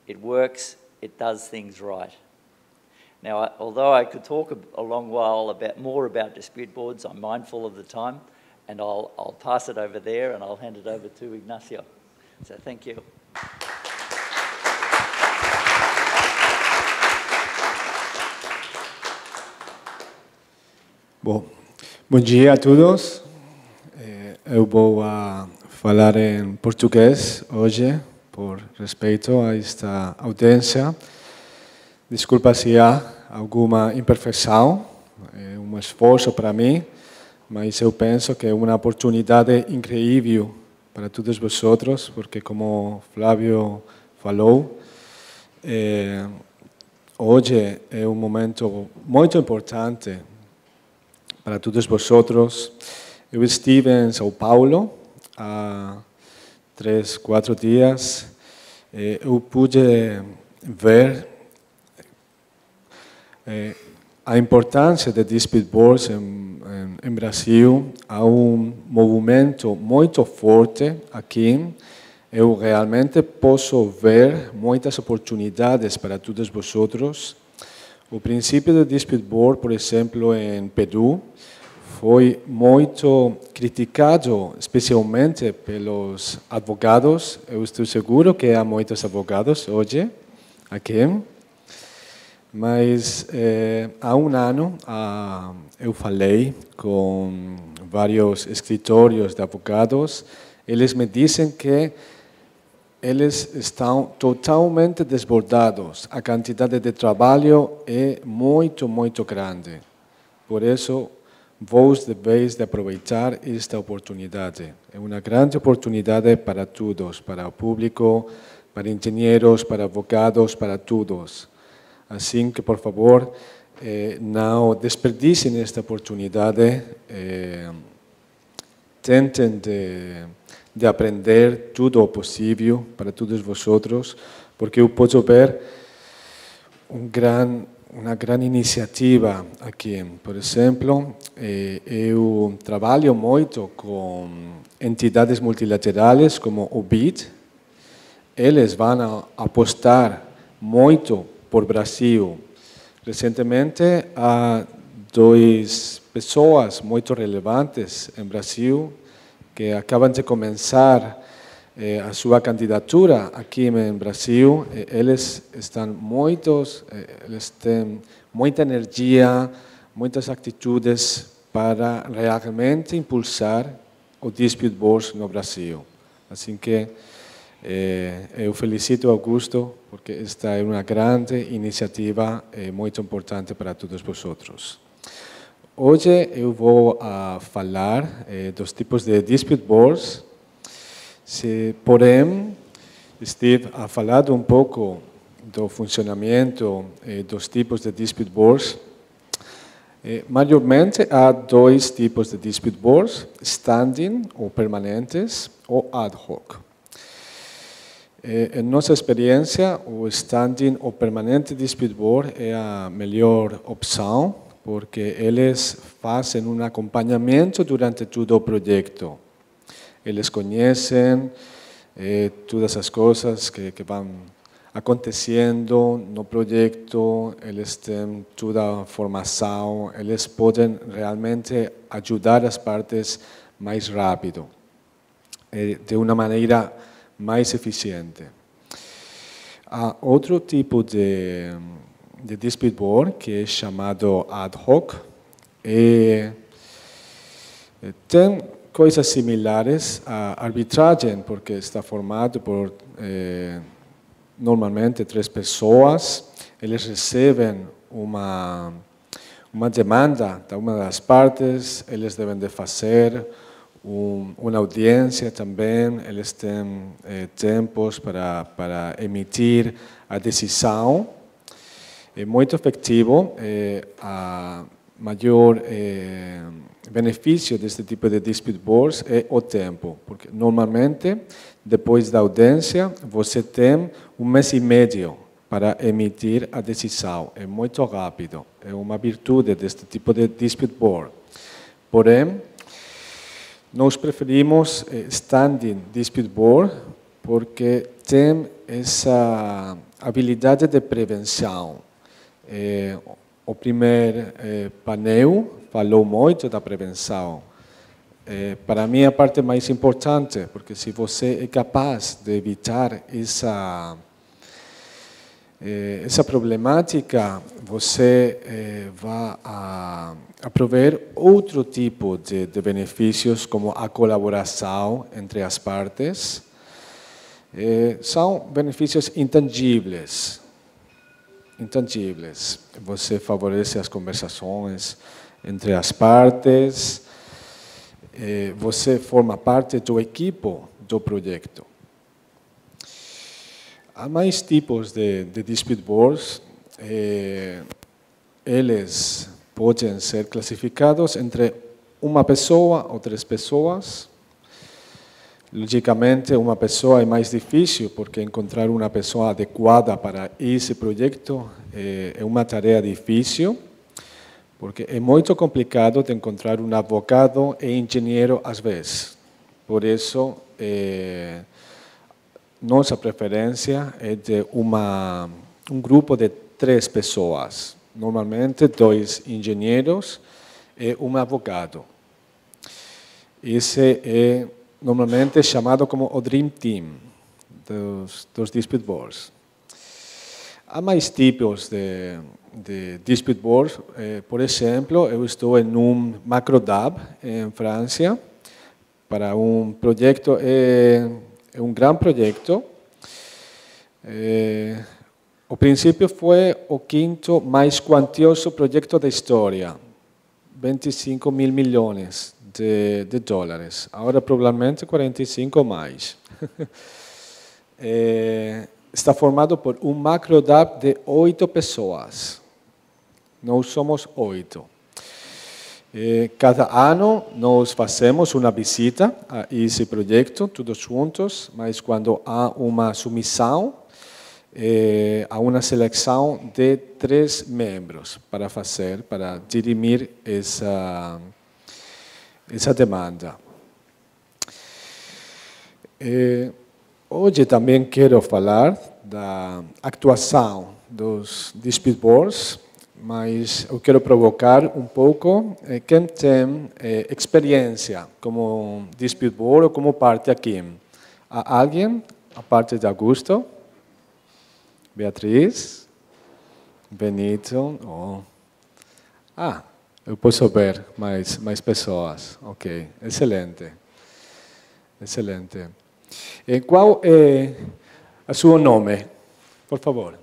it works, it does things right. Now, although I could talk a long while more about dispute boards, I'm mindful of the time, and I'll pass it over there and I'll hand it over to Ignacio. So thank you. Bom dia a todos. Eu vou falar em português hoje, por respeito a esta audiência. Desculpa se há alguma imperfeição, é um esforço para mim, mas eu penso que é uma oportunidade incrível para todos vocês, porque como Flávio falou, hoje é um momento muito importante para todos vocês. Eu estive em São Paulo há 3, 4 dias. Eu pude ver a importância de dispute boards em Brasil. Há um movimento muito forte aqui. Eu realmente posso ver muitas oportunidades para todos vocês. O princípio do dispute board, por exemplo, em Peru, foi muito criticado, especialmente pelos advogados. Eu estou seguro que há muitos advogados hoje aqui. Mas há um ano eu falei com vários escritórios de advogados. Eles me dizem que eles estão totalmente desbordados. A quantidade de trabalho é muito, muito grande. Por isso, vós deveis de aproveitar esta oportunidade. É uma grande oportunidade para todos, para o público, para engenheiros, para advogados, para todos. Assim que, por favor, não desperdicem esta oportunidade. Tentem de aprender tudo o possível para todos vocês, porque eu posso ver uma grande iniciativa aqui. Por exemplo, eu trabalho muito com entidades multilaterais como o BID. Eles vão apostar muito por Brasil. Recentemente, há 2 pessoas muito relevantes em Brasil que acabam de começar a sua candidatura aqui em Brasil. Eles têm muita energia, muitas atitudes para realmente impulsar o Dispute Board no Brasil. Assim que eu felicito Augusto, porque esta é uma grande iniciativa muito importante para todos vocês. Hoje eu vou falar dos tipos de Dispute Boards. Porém, Steve ha falado um pouco do funcionamento dos tipos de Dispute Boards. Maiormente há dois tipos de Dispute Boards, standing ou permanentes ou ad hoc. Em nossa experiência, o standing ou permanente Dispute Board é a melhor opção, porque eles fazem um acompanhamento durante todo o projeto. Eles conhecem todas as coisas que vão acontecendo no projeto, eles têm toda a formação, eles podem realmente ajudar as partes mais rápido, de uma maneira mais eficiente. Há outro tipo de Dispute Board, que é chamado ad hoc, tem coisas similares à arbitragem, porque está formado por normalmente 3 pessoas. Eles recebem uma demanda de uma das partes, eles devem de fazer uma audiência também, eles têm tempos para emitir a decisão. É muito efetivo, a maior benefício deste tipo de Dispute Boards é o tempo, porque normalmente, depois da audiência, você tem 1 mês e meio para emitir a decisão. É muito rápido, é uma virtude deste tipo de Dispute Board. Porém, nós preferimos Standing Dispute Board porque tem essa habilidade de prevenção. O primeiro painel falou muito da prevenção. Para mim, a parte mais importante, porque se você é capaz de evitar essa problemática, você vai a prover outro tipo de benefícios, como a colaboração entre as partes. São benefícios intangíveis. Você favorece as conversações entre as partes, você forma parte do equipo do projeto. Há mais tipos de Dispute Boards. Eles podem ser classificados entre uma pessoa ou 3 pessoas. Logicamente, uma pessoa é mais difícil, porque encontrar uma pessoa adequada para esse projeto é uma tarefa difícil, porque é muito complicado de encontrar um advogado e engenheiro às vezes. Por isso, nossa preferência é de um grupo de 3 pessoas, normalmente 2 engenheiros e um advogado. Esse é normalmente chamado como o Dream Team dos Dispute Boards. Há mais tipos de Dispute Boards. Por exemplo, eu estou em um Macrodab, em França, para um projeto, é um grande projeto. O princípio foi o 5º mais quantioso projeto da história, 25 mil milhões de dólares. Agora, provavelmente, 45 mais. Está formado por um Macrodab de 8 pessoas. Nós somos 8. Cada ano, nós fazemos uma visita a esse projeto, todos juntos, mas quando há uma submissão, há uma seleção de 3 membros para dirimir essa demanda. Hoje também quero falar da atuação dos Dispute Boards, mas eu quero provocar um pouco quem tem experiência como Dispute Board ou como parte aqui. Há alguém, a parte de Augusto? Beatriz? Benito? Eu posso ver mais pessoas. Ok, excelente. Excelente. Qual é o seu nome? Por favor.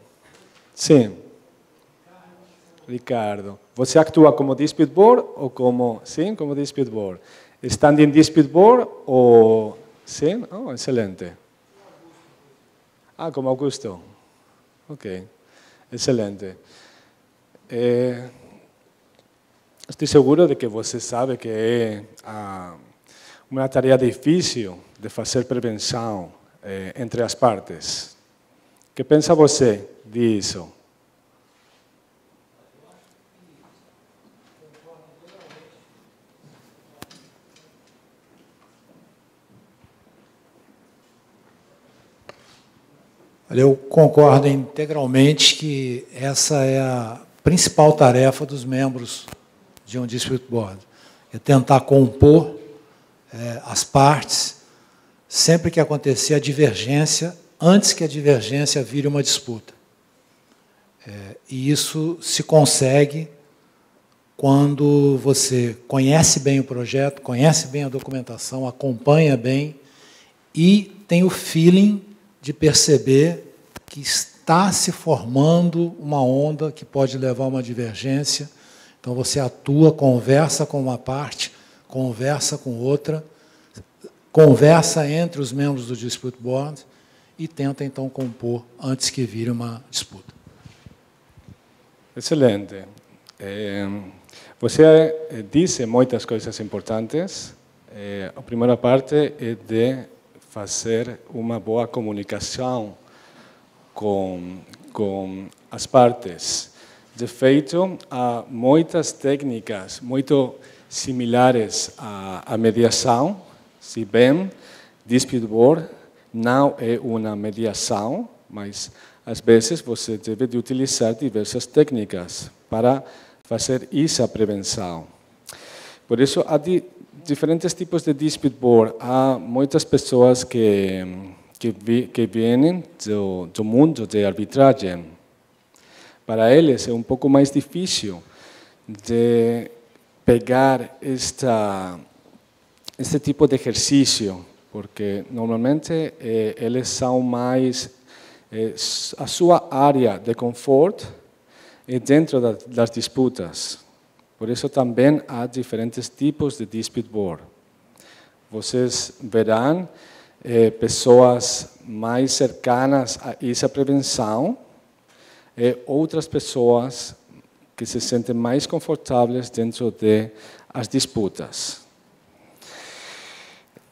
Sim. Ricardo. Você atua como dispute board ou como... Sim, como dispute board. Standing dispute board ou... Sim? Oh, excelente. Ah, como Augusto. Ok. Excelente. Estou seguro de que você sabe que é uma tarefa difícil de fazer prevenção entre as partes. O que pensa você disso? Eu concordo integralmente que essa é a principal tarefa dos membros de um dispute board, é tentar compor as partes sempre que acontecer a divergência, antes que a divergência vire uma disputa. E isso se consegue quando você conhece bem o projeto, conhece bem a documentação, acompanha bem e tem o feeling de perceber que está se formando uma onda que pode levar a uma divergência. Então, você atua, conversa com uma parte, conversa com outra, conversa entre os membros do dispute board e tenta, então, compor antes que vire uma disputa. Excelente. Você disse muitas coisas importantes. A primeira parte é de fazer uma boa comunicação com as partes. De feito, há muitas técnicas muito similares à mediação, se bem dispute board não é uma mediação, mas às vezes você deve de utilizar diversas técnicas para fazer essa prevenção. Por isso, há diferentes tipos de dispute board. Há muitas pessoas que vêm do mundo de arbitragem. Para eles é um pouco mais difícil de pegar este tipo de exercício, porque normalmente eles são mais... a sua área de conforto é dentro das disputas. Por isso também há diferentes tipos de dispute board. Vocês verão pessoas mais cercanas a essa prevenção e outras pessoas que se sentem mais confortáveis dentro das disputas.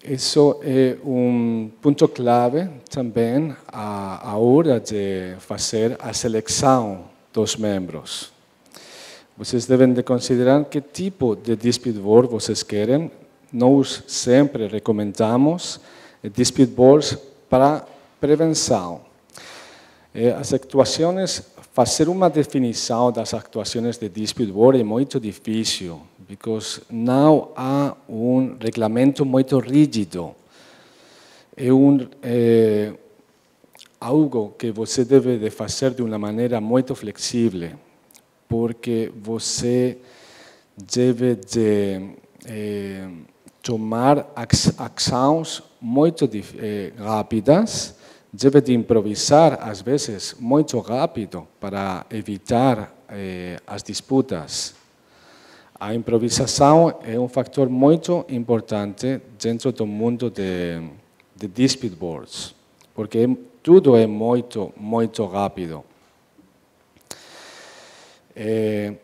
Isso é um ponto clave também à hora de fazer a seleção dos membros. Vocês devem de considerar que tipo de dispute board vocês querem. Nós sempre recomendamos dispute boards para prevenção. As actuações, fazer uma definição das actuações de dispute board é muito difícil, porque não há um regulamento muito rígido. É algo que você deve de fazer de uma maneira muito flexível, porque você deve de tomar ações muito rápidas, deve de improvisar, às vezes, muito rápido para evitar as disputas. A improvisação é um fator muito importante dentro do mundo de dispute boards, porque tudo é muito, muito rápido.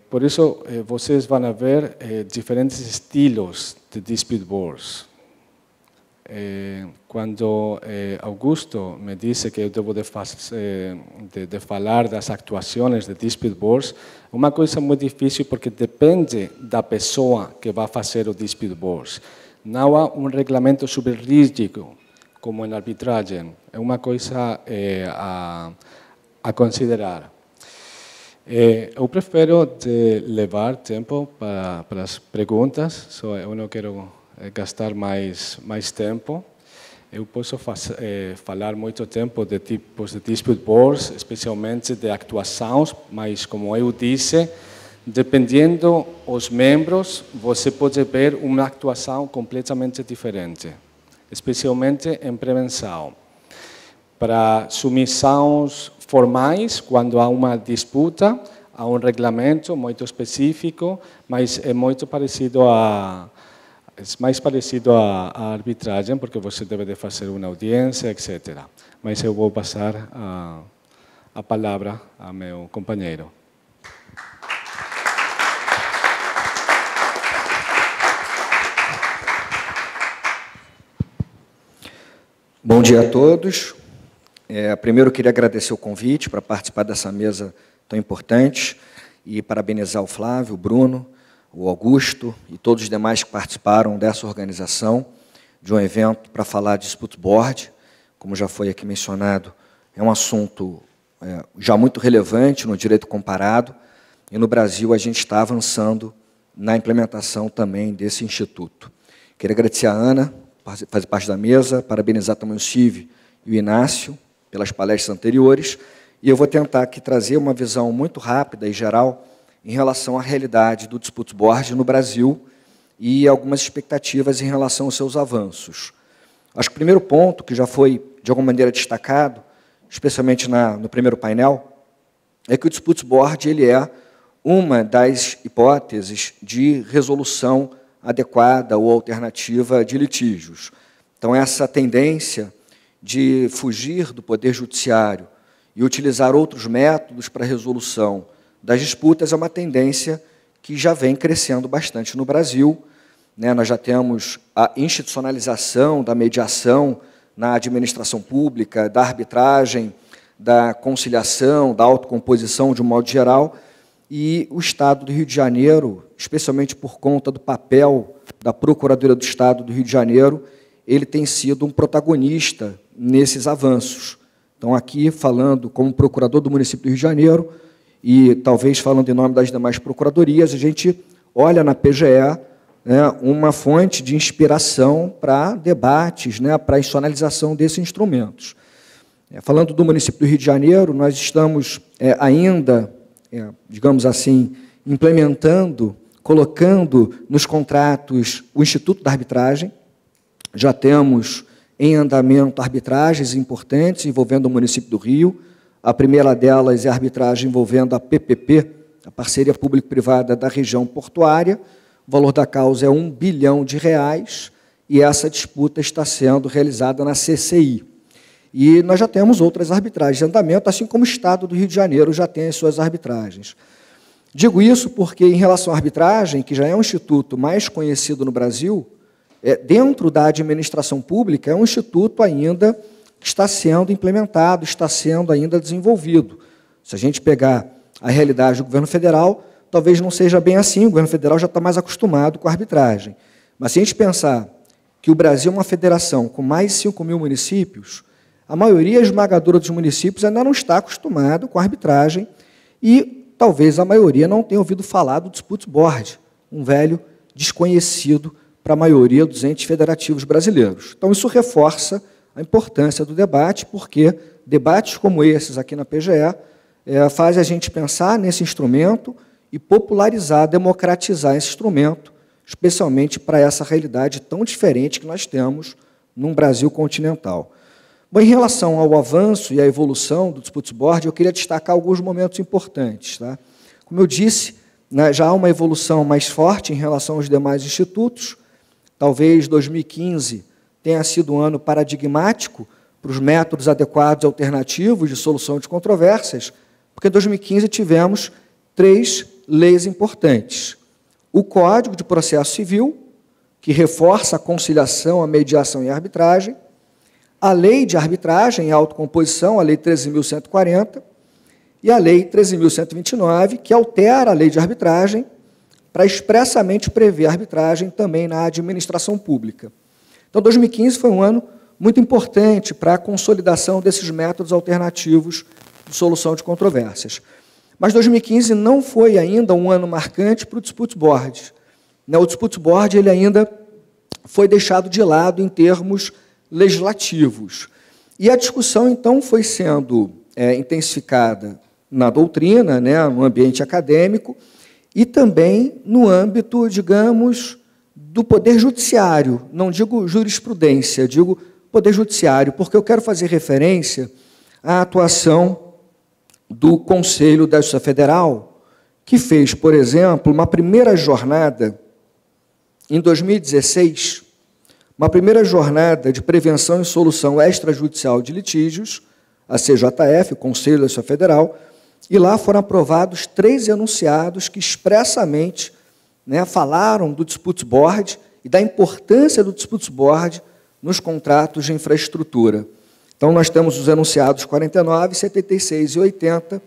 Por isso, vocês vão ver diferentes estilos de dispute boards. Quando Augusto me disse que eu devo de falar das actuações de dispute boards, uma coisa muito difícil porque depende da pessoa que vai fazer o dispute boards. Não há um regulamento super rígido como na arbitragem. É uma coisa a considerar. Eu prefiro de levar tempo para as perguntas, só eu não quero gastar mais tempo. Eu posso falar muito tempo de tipos de dispute boards, especialmente de actuações, mas como eu disse, dependendo dos membros, você pode ver uma actuação completamente diferente. especialmente em prevenção. Para submissões formais, quando há uma disputa, há um regulamento muito específico, mas é muito parecido mais parecido à arbitragem, porque você deve de fazer uma audiência, etc. Mas eu vou passar a palavra ao meu companheiro. Bom dia a todos. Primeiro, eu queria agradecer o convite para participar dessa mesa tão importante e parabenizar o Flávio, o Bruno, o Augusto e todos os demais que participaram dessa organização de um evento para falar de Disputeboard. Como já foi aqui mencionado, é um assunto já muito relevante no direito comparado, e no Brasil a gente está avançando na implementação também desse instituto. Queria agradecer a Ana, fazer parte da mesa, parabenizar também o Silvio e o Inácio pelas palestras anteriores, e eu vou tentar aqui trazer uma visão muito rápida e geral em relação à realidade do Disputeboard no Brasil e algumas expectativas em relação aos seus avanços. Acho que o primeiro ponto, que já foi, de alguma maneira, destacado, especialmente no primeiro painel, é que o Disputeboard ele é uma das hipóteses de resolução adequada ou alternativa de litígios. Então, essa tendência de fugir do Poder Judiciário e utilizar outros métodos para a resolução das disputas é uma tendência que já vem crescendo bastante no Brasil. Nós já temos a institucionalização da mediação na administração pública, da arbitragem, da conciliação, da autocomposição de um modo geral, e o Estado do Rio de Janeiro, especialmente por conta do papel da Procuradoria do Estado do Rio de Janeiro, ele tem sido um protagonista nesses avanços. Então, aqui, falando como procurador do município do Rio de Janeiro, e talvez falando em nome das demais procuradorias, a gente olha na PGE uma fonte de inspiração para debates, para a institucionalização desses instrumentos. Falando do município do Rio de Janeiro, nós estamos ainda, digamos assim, implementando, colocando nos contratos o Instituto da Arbitragem. Já temos em andamento arbitragens importantes envolvendo o município do Rio. A primeira delas é a arbitragem envolvendo a PPP, a Parceria Público-Privada da Região Portuária. O valor da causa é R$ 1 bilhão, e essa disputa está sendo realizada na CCI. E nós já temos outras arbitragens em andamento, assim como o Estado do Rio de Janeiro já tem as suas arbitragens. Digo isso porque, em relação à arbitragem, que já é um instituto mais conhecido no Brasil, dentro da administração pública, é um instituto ainda que está sendo implementado, está sendo ainda desenvolvido. Se a gente pegar a realidade do governo federal, talvez não seja bem assim, o governo federal já está mais acostumado com a arbitragem. Mas se a gente pensar que o Brasil é uma federação com mais de 5 mil municípios, a maioria esmagadora dos municípios ainda não está acostumado com a arbitragem e talvez a maioria não tenha ouvido falar do Disputeboard, um velho desconhecido para a maioria dos entes federativos brasileiros. Então, isso reforça a importância do debate, porque debates como esses aqui na PGE fazem a gente pensar nesse instrumento e popularizar, democratizar esse instrumento, especialmente para essa realidade tão diferente que nós temos num Brasil continental. Bom, em relação ao avanço e à evolução do Disputeboard, eu queria destacar alguns momentos importantes. Tá? Como eu disse, já há uma evolução mais forte em relação aos demais institutos. Talvez 2015 tenha sido um ano paradigmático para os métodos adequados e alternativos de solução de controvérsias, porque em 2015 tivemos 3 leis importantes. O Código de Processo Civil, que reforça a conciliação, a mediação e a arbitragem, a Lei de Arbitragem e Autocomposição, a Lei 13.140, e a Lei 13.129, que altera a Lei de Arbitragem para expressamente prever a arbitragem também na administração pública. Então, 2015 foi um ano muito importante para a consolidação desses métodos alternativos de solução de controvérsias. Mas 2015 não foi ainda um ano marcante para o Disputeboard. O Disputeboard ele ainda foi deixado de lado em termos legislativos. E a discussão, então, foi sendo intensificada na doutrina, no ambiente acadêmico, e também no âmbito, digamos, do Poder Judiciário, não digo jurisprudência, digo Poder Judiciário, porque eu quero fazer referência à atuação do Conselho da Justiça Federal, que fez, por exemplo, uma primeira jornada, em 2016, uma primeira jornada de prevenção e solução extrajudicial de litígios, a CJF, o Conselho da Justiça Federal, e lá foram aprovados 3 enunciados que expressamente, né, falaram do Disputes Board e da importância do Disputes Board nos contratos de infraestrutura. Então, nós temos os enunciados 49, 76 e 80,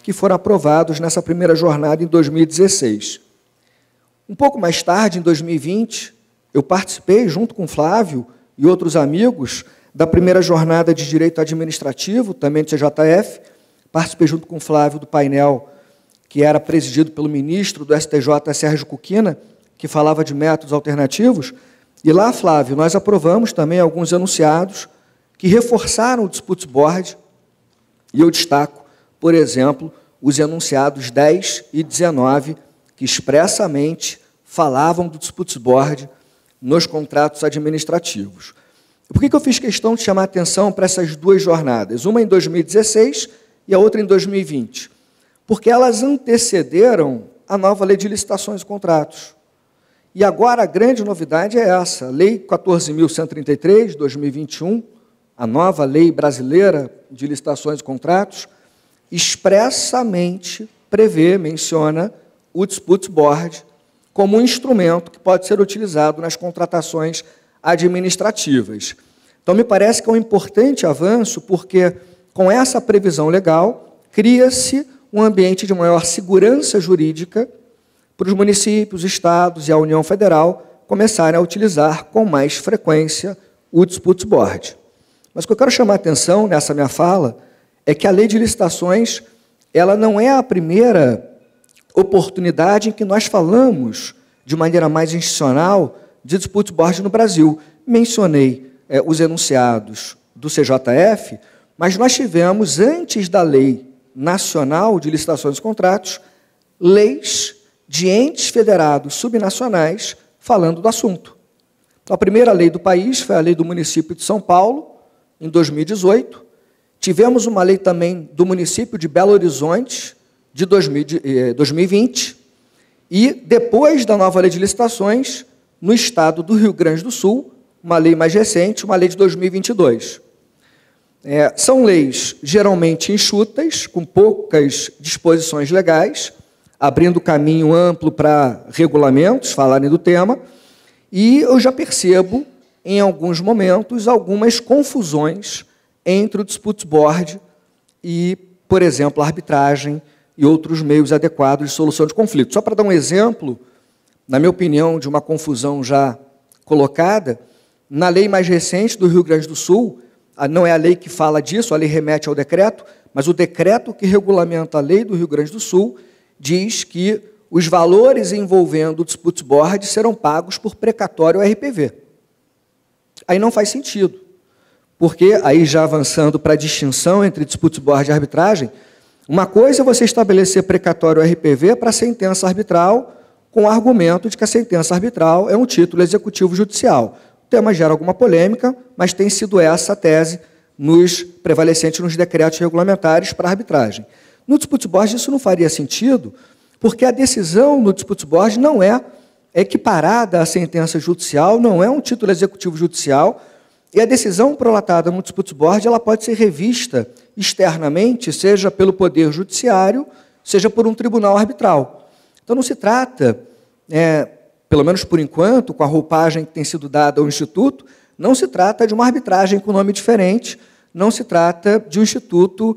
que foram aprovados nessa primeira jornada em 2016. Um pouco mais tarde, em 2020, eu participei, junto com o Flávio e outros amigos, da primeira jornada de Direito Administrativo, também do CJF, participei junto com o Flávio do painel, que era presidido pelo ministro do STJ, Sérgio Cuquina, que falava de métodos alternativos, e lá, Flávio, nós aprovamos também alguns enunciados que reforçaram o Disputes Board, e eu destaco, por exemplo, os enunciados 10 e 19, que expressamente falavam do Disputes Board nos contratos administrativos. Por que eu fiz questão de chamar a atenção para essas 2 jornadas? Uma em 2016 e a outra em 2020. Porque elas antecederam a nova Lei de Licitações e Contratos. E agora a grande novidade é essa, a Lei 14.133, de 2021, a nova Lei Brasileira de Licitações e Contratos, expressamente prevê, menciona o Disputes Board como um instrumento que pode ser utilizado nas contratações administrativas. Então, me parece que é um importante avanço, porque, com essa previsão legal, cria-se um ambiente de maior segurança jurídica para os municípios, estados e a União Federal começarem a utilizar com mais frequência o Disputes Board. Mas o que eu quero chamar a atenção nessa minha fala é que a Lei de Licitações ela não é a primeira oportunidade em que nós falamos de maneira mais institucional de Disputes Board no Brasil. Mencionei os enunciados do CJF, mas nós tivemos, antes da Lei Nacional de Licitações e Contratos, leis de entes federados subnacionais falando do assunto. Então, a primeira lei do país foi a Lei do Município de São Paulo, em 2018. Tivemos uma lei também do município de Belo Horizonte, de 2020. E, depois da nova Lei de Licitações, no estado do Rio Grande do Sul, uma lei mais recente, uma lei de 2022. São leis geralmente enxutas, com poucas disposições legais, abrindo caminho amplo para regulamentos falarem do tema, e eu já percebo, em alguns momentos, algumas confusões entre o Disputes Board e, por exemplo, a arbitragem e outros meios adequados de solução de conflitos. Só para dar um exemplo, na minha opinião, de uma confusão já colocada, na lei mais recente do Rio Grande do Sul, não é a lei que fala disso, a lei remete ao decreto, mas o decreto que regulamenta a lei do Rio Grande do Sul diz que os valores envolvendo o Disputes Board serão pagos por precatório ou RPV. Aí não faz sentido, porque, aí já avançando para a distinção entre Disputes Board e arbitragem, uma coisa é você estabelecer precatório ou RPV para sentença arbitral, com o argumento de que a sentença arbitral é um título executivo judicial. O tema gera alguma polêmica, mas tem sido essa a tese prevalecente nos decretos regulamentares para arbitragem. No Disputes Board isso não faria sentido, porque a decisão no Disputes Board não é equiparada à sentença judicial, não é um título executivo judicial, e a decisão prolatada no Disputes Board ela pode ser revista externamente, seja pelo Poder Judiciário, seja por um tribunal arbitral. Então, não se trata, pelo menos por enquanto, com a roupagem que tem sido dada ao Instituto, não se trata de uma arbitragem com nome diferente, não se trata de um instituto,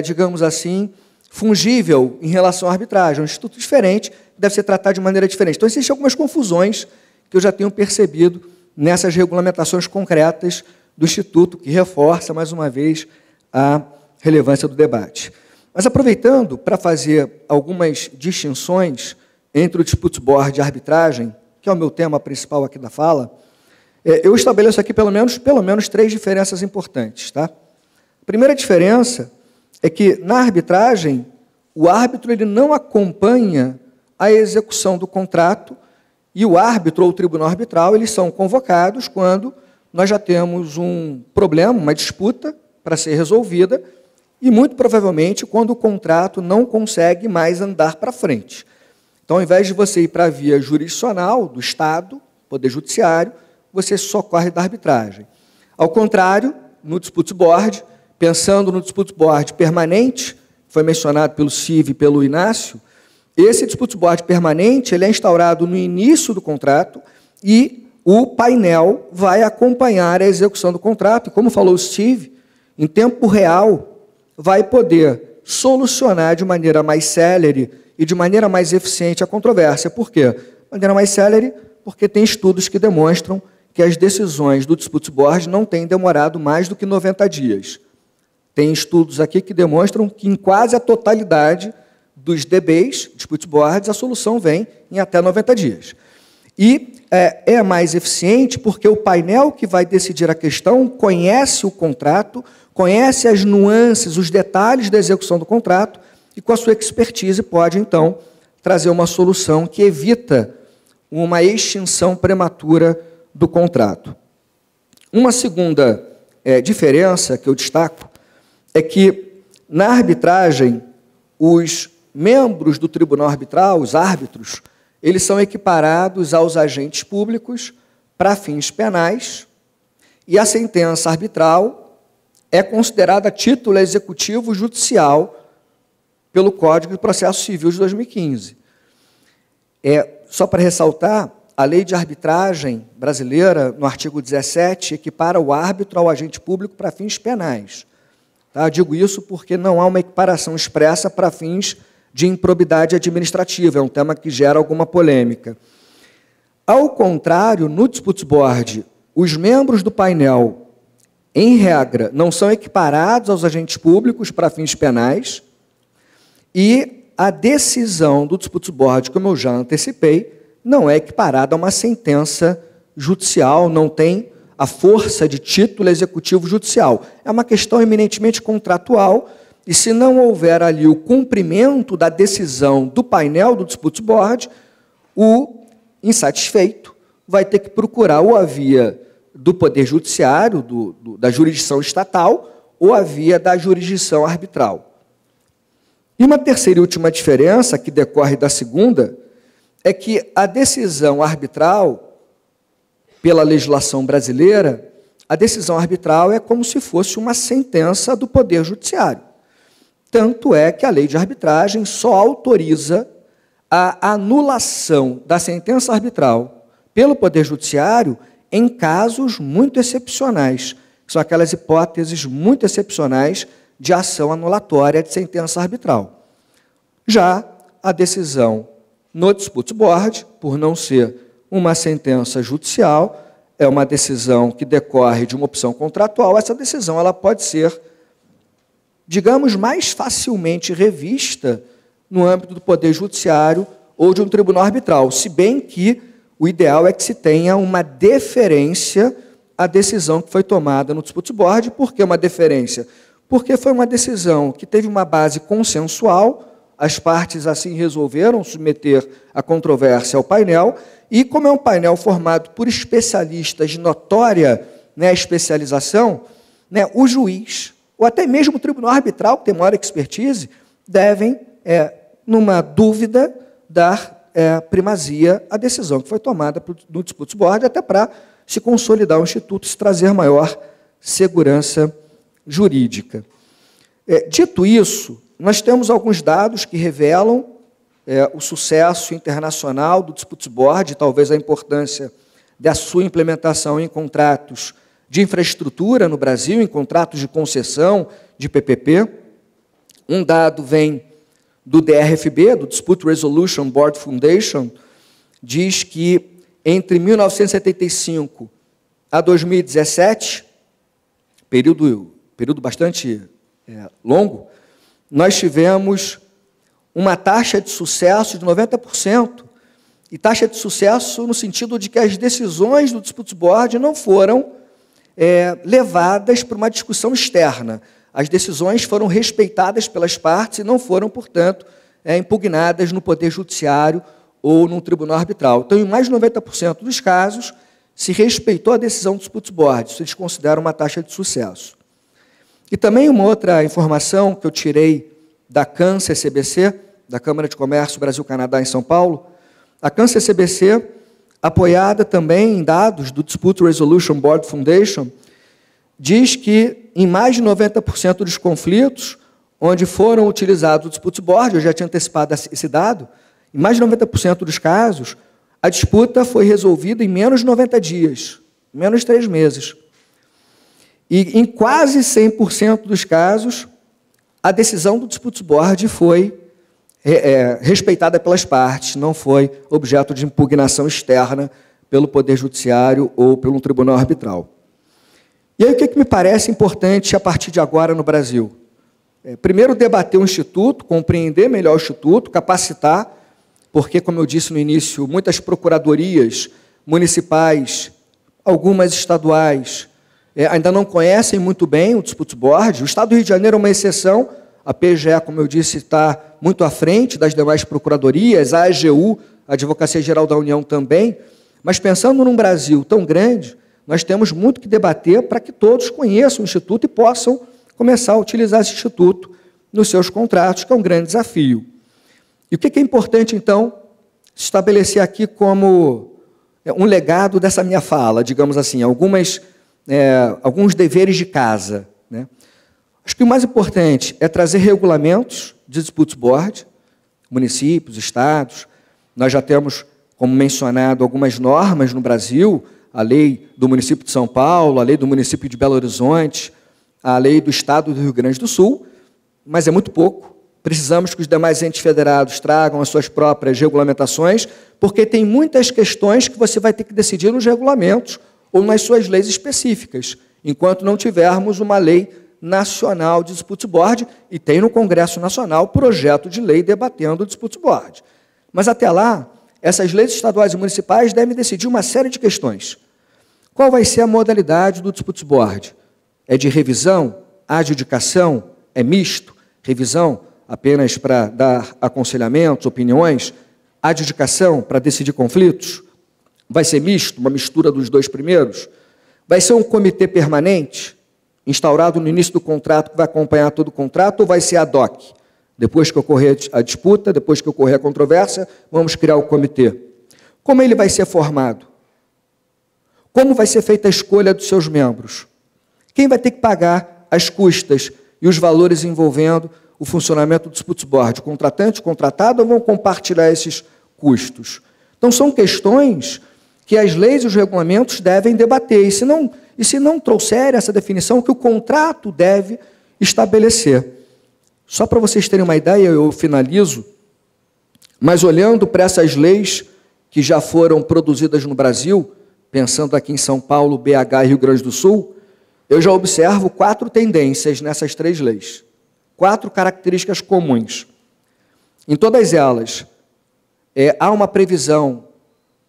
digamos assim, fungível em relação à arbitragem, é um instituto diferente, deve ser tratado de maneira diferente. Então, existem algumas confusões que eu já tenho percebido nessas regulamentações concretas do Instituto, que reforça, mais uma vez, a relevância do debate. Mas, aproveitando para fazer algumas distinções entre o Disputes Board e a arbitragem, que é o meu tema principal aqui da fala, eu estabeleço aqui pelo menos 3 diferenças importantes. Tá? A primeira diferença é que, na arbitragem, o árbitro ele não acompanha a execução do contrato E o árbitro ou o tribunal arbitral, eles são convocados quando nós já temos um problema, uma disputa para ser resolvida, e muito provavelmente quando o contrato não consegue mais andar para frente. Então, ao invés de você ir para a via jurisdicional do Estado, Poder Judiciário, você socorre da arbitragem. Ao contrário, no Dispute Board, pensando no Dispute Board permanente, foi mencionado pelo Civi e pelo Inácio, esse Dispute Board permanente ele é instaurado no início do contrato e o painel vai acompanhar a execução do contrato. E, como falou o Steve, em tempo real, vai poder solucionar de maneira mais célere e de maneira mais eficiente a controvérsia. Por quê? De maneira mais célere, porque tem estudos que demonstram que as decisões do Dispute Board não têm demorado mais do que 90 dias. Tem estudos aqui que demonstram que em quase a totalidade dos DBs, Dispute Boards, a solução vem em até 90 dias. E é mais eficiente porque o painel que vai decidir a questão conhece o contrato, conhece as nuances, os detalhes da execução do contrato e, com a sua expertise, pode, então, trazer uma solução que evita uma extinção prematura do contrato. Uma segunda diferença que eu destaco é que, na arbitragem, os membros do tribunal arbitral, os árbitros, eles são equiparados aos agentes públicos para fins penais e a sentença arbitral é considerada título executivo judicial pelo Código de Processo Civil de 2015. Só para ressaltar, a lei de arbitragem brasileira, no artigo 17, equipara o árbitro ao agente público para fins penais. Tá? Eu digo isso porque não há uma equiparação expressa para fins de improbidade administrativa, é um tema que gera alguma polêmica. Ao contrário, no Dispute Board, os membros do painel, em regra, não são equiparados aos agentes públicos para fins penais e a decisão do Dispute Board, como eu já antecipei, não é equiparada a uma sentença judicial, não tem a força de título executivo judicial. É uma questão eminentemente contratual. E se não houver ali o cumprimento da decisão do painel do Dispute Board, o insatisfeito vai ter que procurar ou a via do Poder Judiciário, da jurisdição estatal, ou a via da jurisdição arbitral. E uma terceira e última diferença, que decorre da segunda, é que a decisão arbitral, pela legislação brasileira, a decisão arbitral é como se fosse uma sentença do Poder Judiciário. Tanto é que a lei de arbitragem só autoriza a anulação da sentença arbitral pelo Poder Judiciário em casos muito excepcionais, que são aquelas hipóteses muito excepcionais de ação anulatória de sentença arbitral. Já a decisão no Dispute Board, por não ser uma sentença judicial, é uma decisão que decorre de uma opção contratual, essa decisão ela pode ser, digamos, mais facilmente revista no âmbito do Poder Judiciário ou de um tribunal arbitral, se bem que o ideal é que se tenha uma deferência à decisão que foi tomada no Dispute Board. Por que uma deferência? Porque foi uma decisão que teve uma base consensual, as partes assim resolveram submeter a controvérsia ao painel, e como é um painel formado por especialistas de notória especialização, o juiz, ou até mesmo o tribunal arbitral, que tem maior expertise, devem, numa dúvida, dar primazia à decisão que foi tomada no Dispute Board, até para se consolidar o Instituto e se trazer maior segurança jurídica. Dito isso, nós temos alguns dados que revelam o sucesso internacional do Dispute Board, talvez a importância da sua implementação em contratos de infraestrutura no Brasil, em contratos de concessão, de PPP. Um dado vem do DRFB, do Dispute Resolution Board Foundation, diz que entre 1975 a 2017, período bastante longo, nós tivemos uma taxa de sucesso de 90%, e taxa de sucesso no sentido de que as decisões do Dispute Board não foram levadas para uma discussão externa. As decisões foram respeitadas pelas partes e não foram, portanto, impugnadas no Poder Judiciário ou num tribunal arbitral. Então, em mais de 90% dos casos, se respeitou a decisão do Disputes Board. Isso eles consideram uma taxa de sucesso. E também uma outra informação que eu tirei da CAN-CCBC, da Câmara de Comércio Brasil-Canadá em São Paulo, a CAN-CCBC, apoiada também em dados do Dispute Resolution Board Foundation, diz que em mais de 90% dos conflitos onde foram utilizados o Dispute Board, eu já tinha antecipado esse dado, em mais de 90% dos casos, a disputa foi resolvida em menos de 90 dias, menos de 3 meses. E em quase 100% dos casos, a decisão do Dispute Board foi respeitada pelas partes, não foi objeto de impugnação externa pelo Poder Judiciário ou pelo Tribunal Arbitral. E aí, o que me parece importante a partir de agora no Brasil? Primeiro, debater o Instituto, compreender melhor o Instituto, capacitar, porque, como eu disse no início, muitas procuradorias municipais, algumas estaduais, ainda não conhecem muito bem o Dispute Board. O Estado do Rio de Janeiro é uma exceção, a PGE, como eu disse, está muito à frente das demais procuradorias, a AGU, a Advocacia Geral da União também, mas pensando num Brasil tão grande, nós temos muito que debater para que todos conheçam o Instituto e possam começar a utilizar esse Instituto nos seus contratos, que é um grande desafio. E o que é importante, então, estabelecer aqui como um legado dessa minha fala, digamos assim, alguns deveres de casa, né? Acho que o mais importante é trazer regulamentos de Disputes Board, municípios, estados. Nós já temos, como mencionado, algumas normas no Brasil, a lei do município de São Paulo, a lei do município de Belo Horizonte, a lei do Estado do Rio Grande do Sul, mas é muito pouco. Precisamos que os demais entes federados tragam as suas próprias regulamentações, porque tem muitas questões que você vai ter que decidir nos regulamentos ou nas suas leis específicas, enquanto não tivermos uma lei nacional de Disputes Board, e tem no Congresso Nacional projeto de lei debatendo o Disputes Board. Mas, até lá, essas leis estaduais e municipais devem decidir uma série de questões. Qual vai ser a modalidade do Disputes Board? É de revisão? Adjudicação? É misto? Revisão apenas para dar aconselhamentos, opiniões? Adjudicação para decidir conflitos? Vai ser misto, uma mistura dos dois primeiros? Vai ser um comitê permanente, instaurado no início do contrato, que vai acompanhar todo o contrato, ou vai ser ad hoc? Depois que ocorrer a disputa, depois que ocorrer a controvérsia, vamos criar o comitê. Como ele vai ser formado? Como vai ser feita a escolha dos seus membros? Quem vai ter que pagar as custas e os valores envolvendo o funcionamento do Disputes Board? O contratante, o contratado, ou vão compartilhar esses custos? Então, são questões que as leis e os regulamentos devem debater, e se não trouxer essa definição, que o contrato deve estabelecer. Só para vocês terem uma ideia, eu finalizo, mas olhando para essas leis que já foram produzidas no Brasil, pensando aqui em São Paulo, BH e Rio Grande do Sul, eu já observo 4 tendências nessas 3 leis, 4 características comuns. Em todas elas, há uma previsão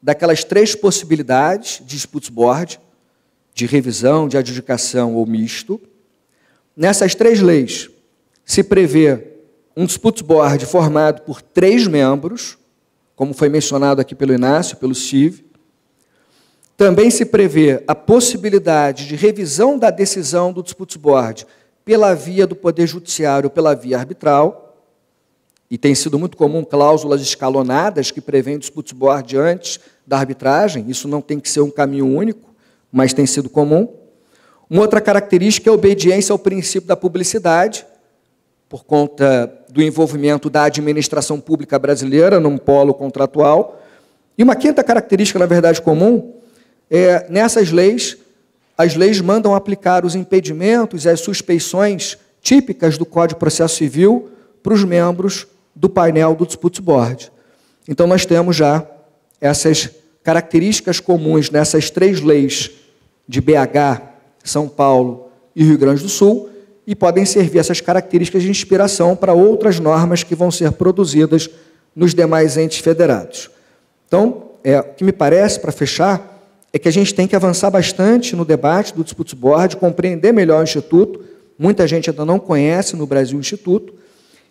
daquelas 3 possibilidades de Disputes Board, de revisão, de adjudicação ou misto. Nessas 3 leis, se prevê um Disputes Board formado por 3 membros, como foi mencionado aqui pelo Inácio, pelo CIV. Também se prevê a possibilidade de revisão da decisão do Disputes Board pela via do Poder Judiciário ou pela via arbitral, e tem sido muito comum cláusulas escalonadas que prevêem o Disputes Board antes da arbitragem. Isso não tem que ser um caminho único, mas tem sido comum. Uma outra característica é a obediência ao princípio da publicidade, por conta do envolvimento da administração pública brasileira num polo contratual. E uma quinta característica, na verdade, comum, nessas leis, as leis mandam aplicar os impedimentos e as suspeições típicas do Código de Processo Civil para os membros do painel do Disputes Board. Então, nós temos já essas características comuns nessas 3 leis de BH, São Paulo e Rio Grande do Sul, e podem servir essas características de inspiração para outras normas que vão ser produzidas nos demais entes federados. Então, o que me parece, para fechar, é que a gente tem que avançar bastante no debate do Disputes Board, compreender melhor o Instituto. Muita gente ainda não conhece no Brasil o Instituto,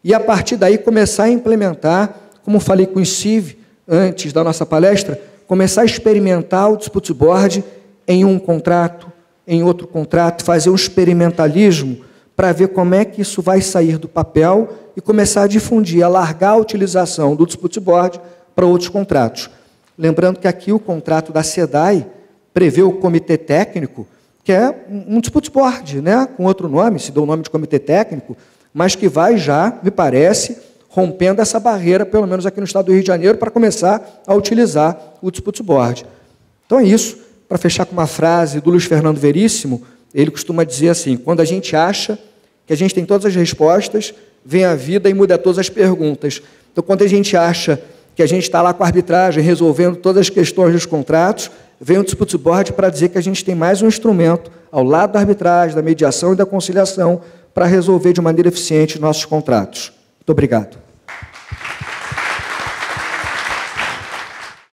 e, a partir daí, começar a implementar, como falei com o CIV antes da nossa palestra, começar a experimentar o dispute board em um contrato, em outro contrato, fazer um experimentalismo para ver como é que isso vai sair do papel e começar a difundir, alargar a utilização do dispute board para outros contratos. Lembrando que aqui o contrato da SEDAI prevê o comitê técnico, que é um dispute board, né, com outro nome, se deu o nome de comitê técnico, mas que vai já, me parece, rompendo essa barreira, pelo menos aqui no estado do Rio de Janeiro, para começar a utilizar o dispute board. Então é isso. Para fechar com uma frase do Luiz Fernando Veríssimo, ele costuma dizer assim: quando a gente acha que a gente tem todas as respostas, vem a vida e muda todas as perguntas. Então, quando a gente acha que a gente está lá com a arbitragem, resolvendo todas as questões dos contratos, vem o dispute board para dizer que a gente tem mais um instrumento ao lado da arbitragem, da mediação e da conciliação para resolver de maneira eficiente nossos contratos. Muito obrigado.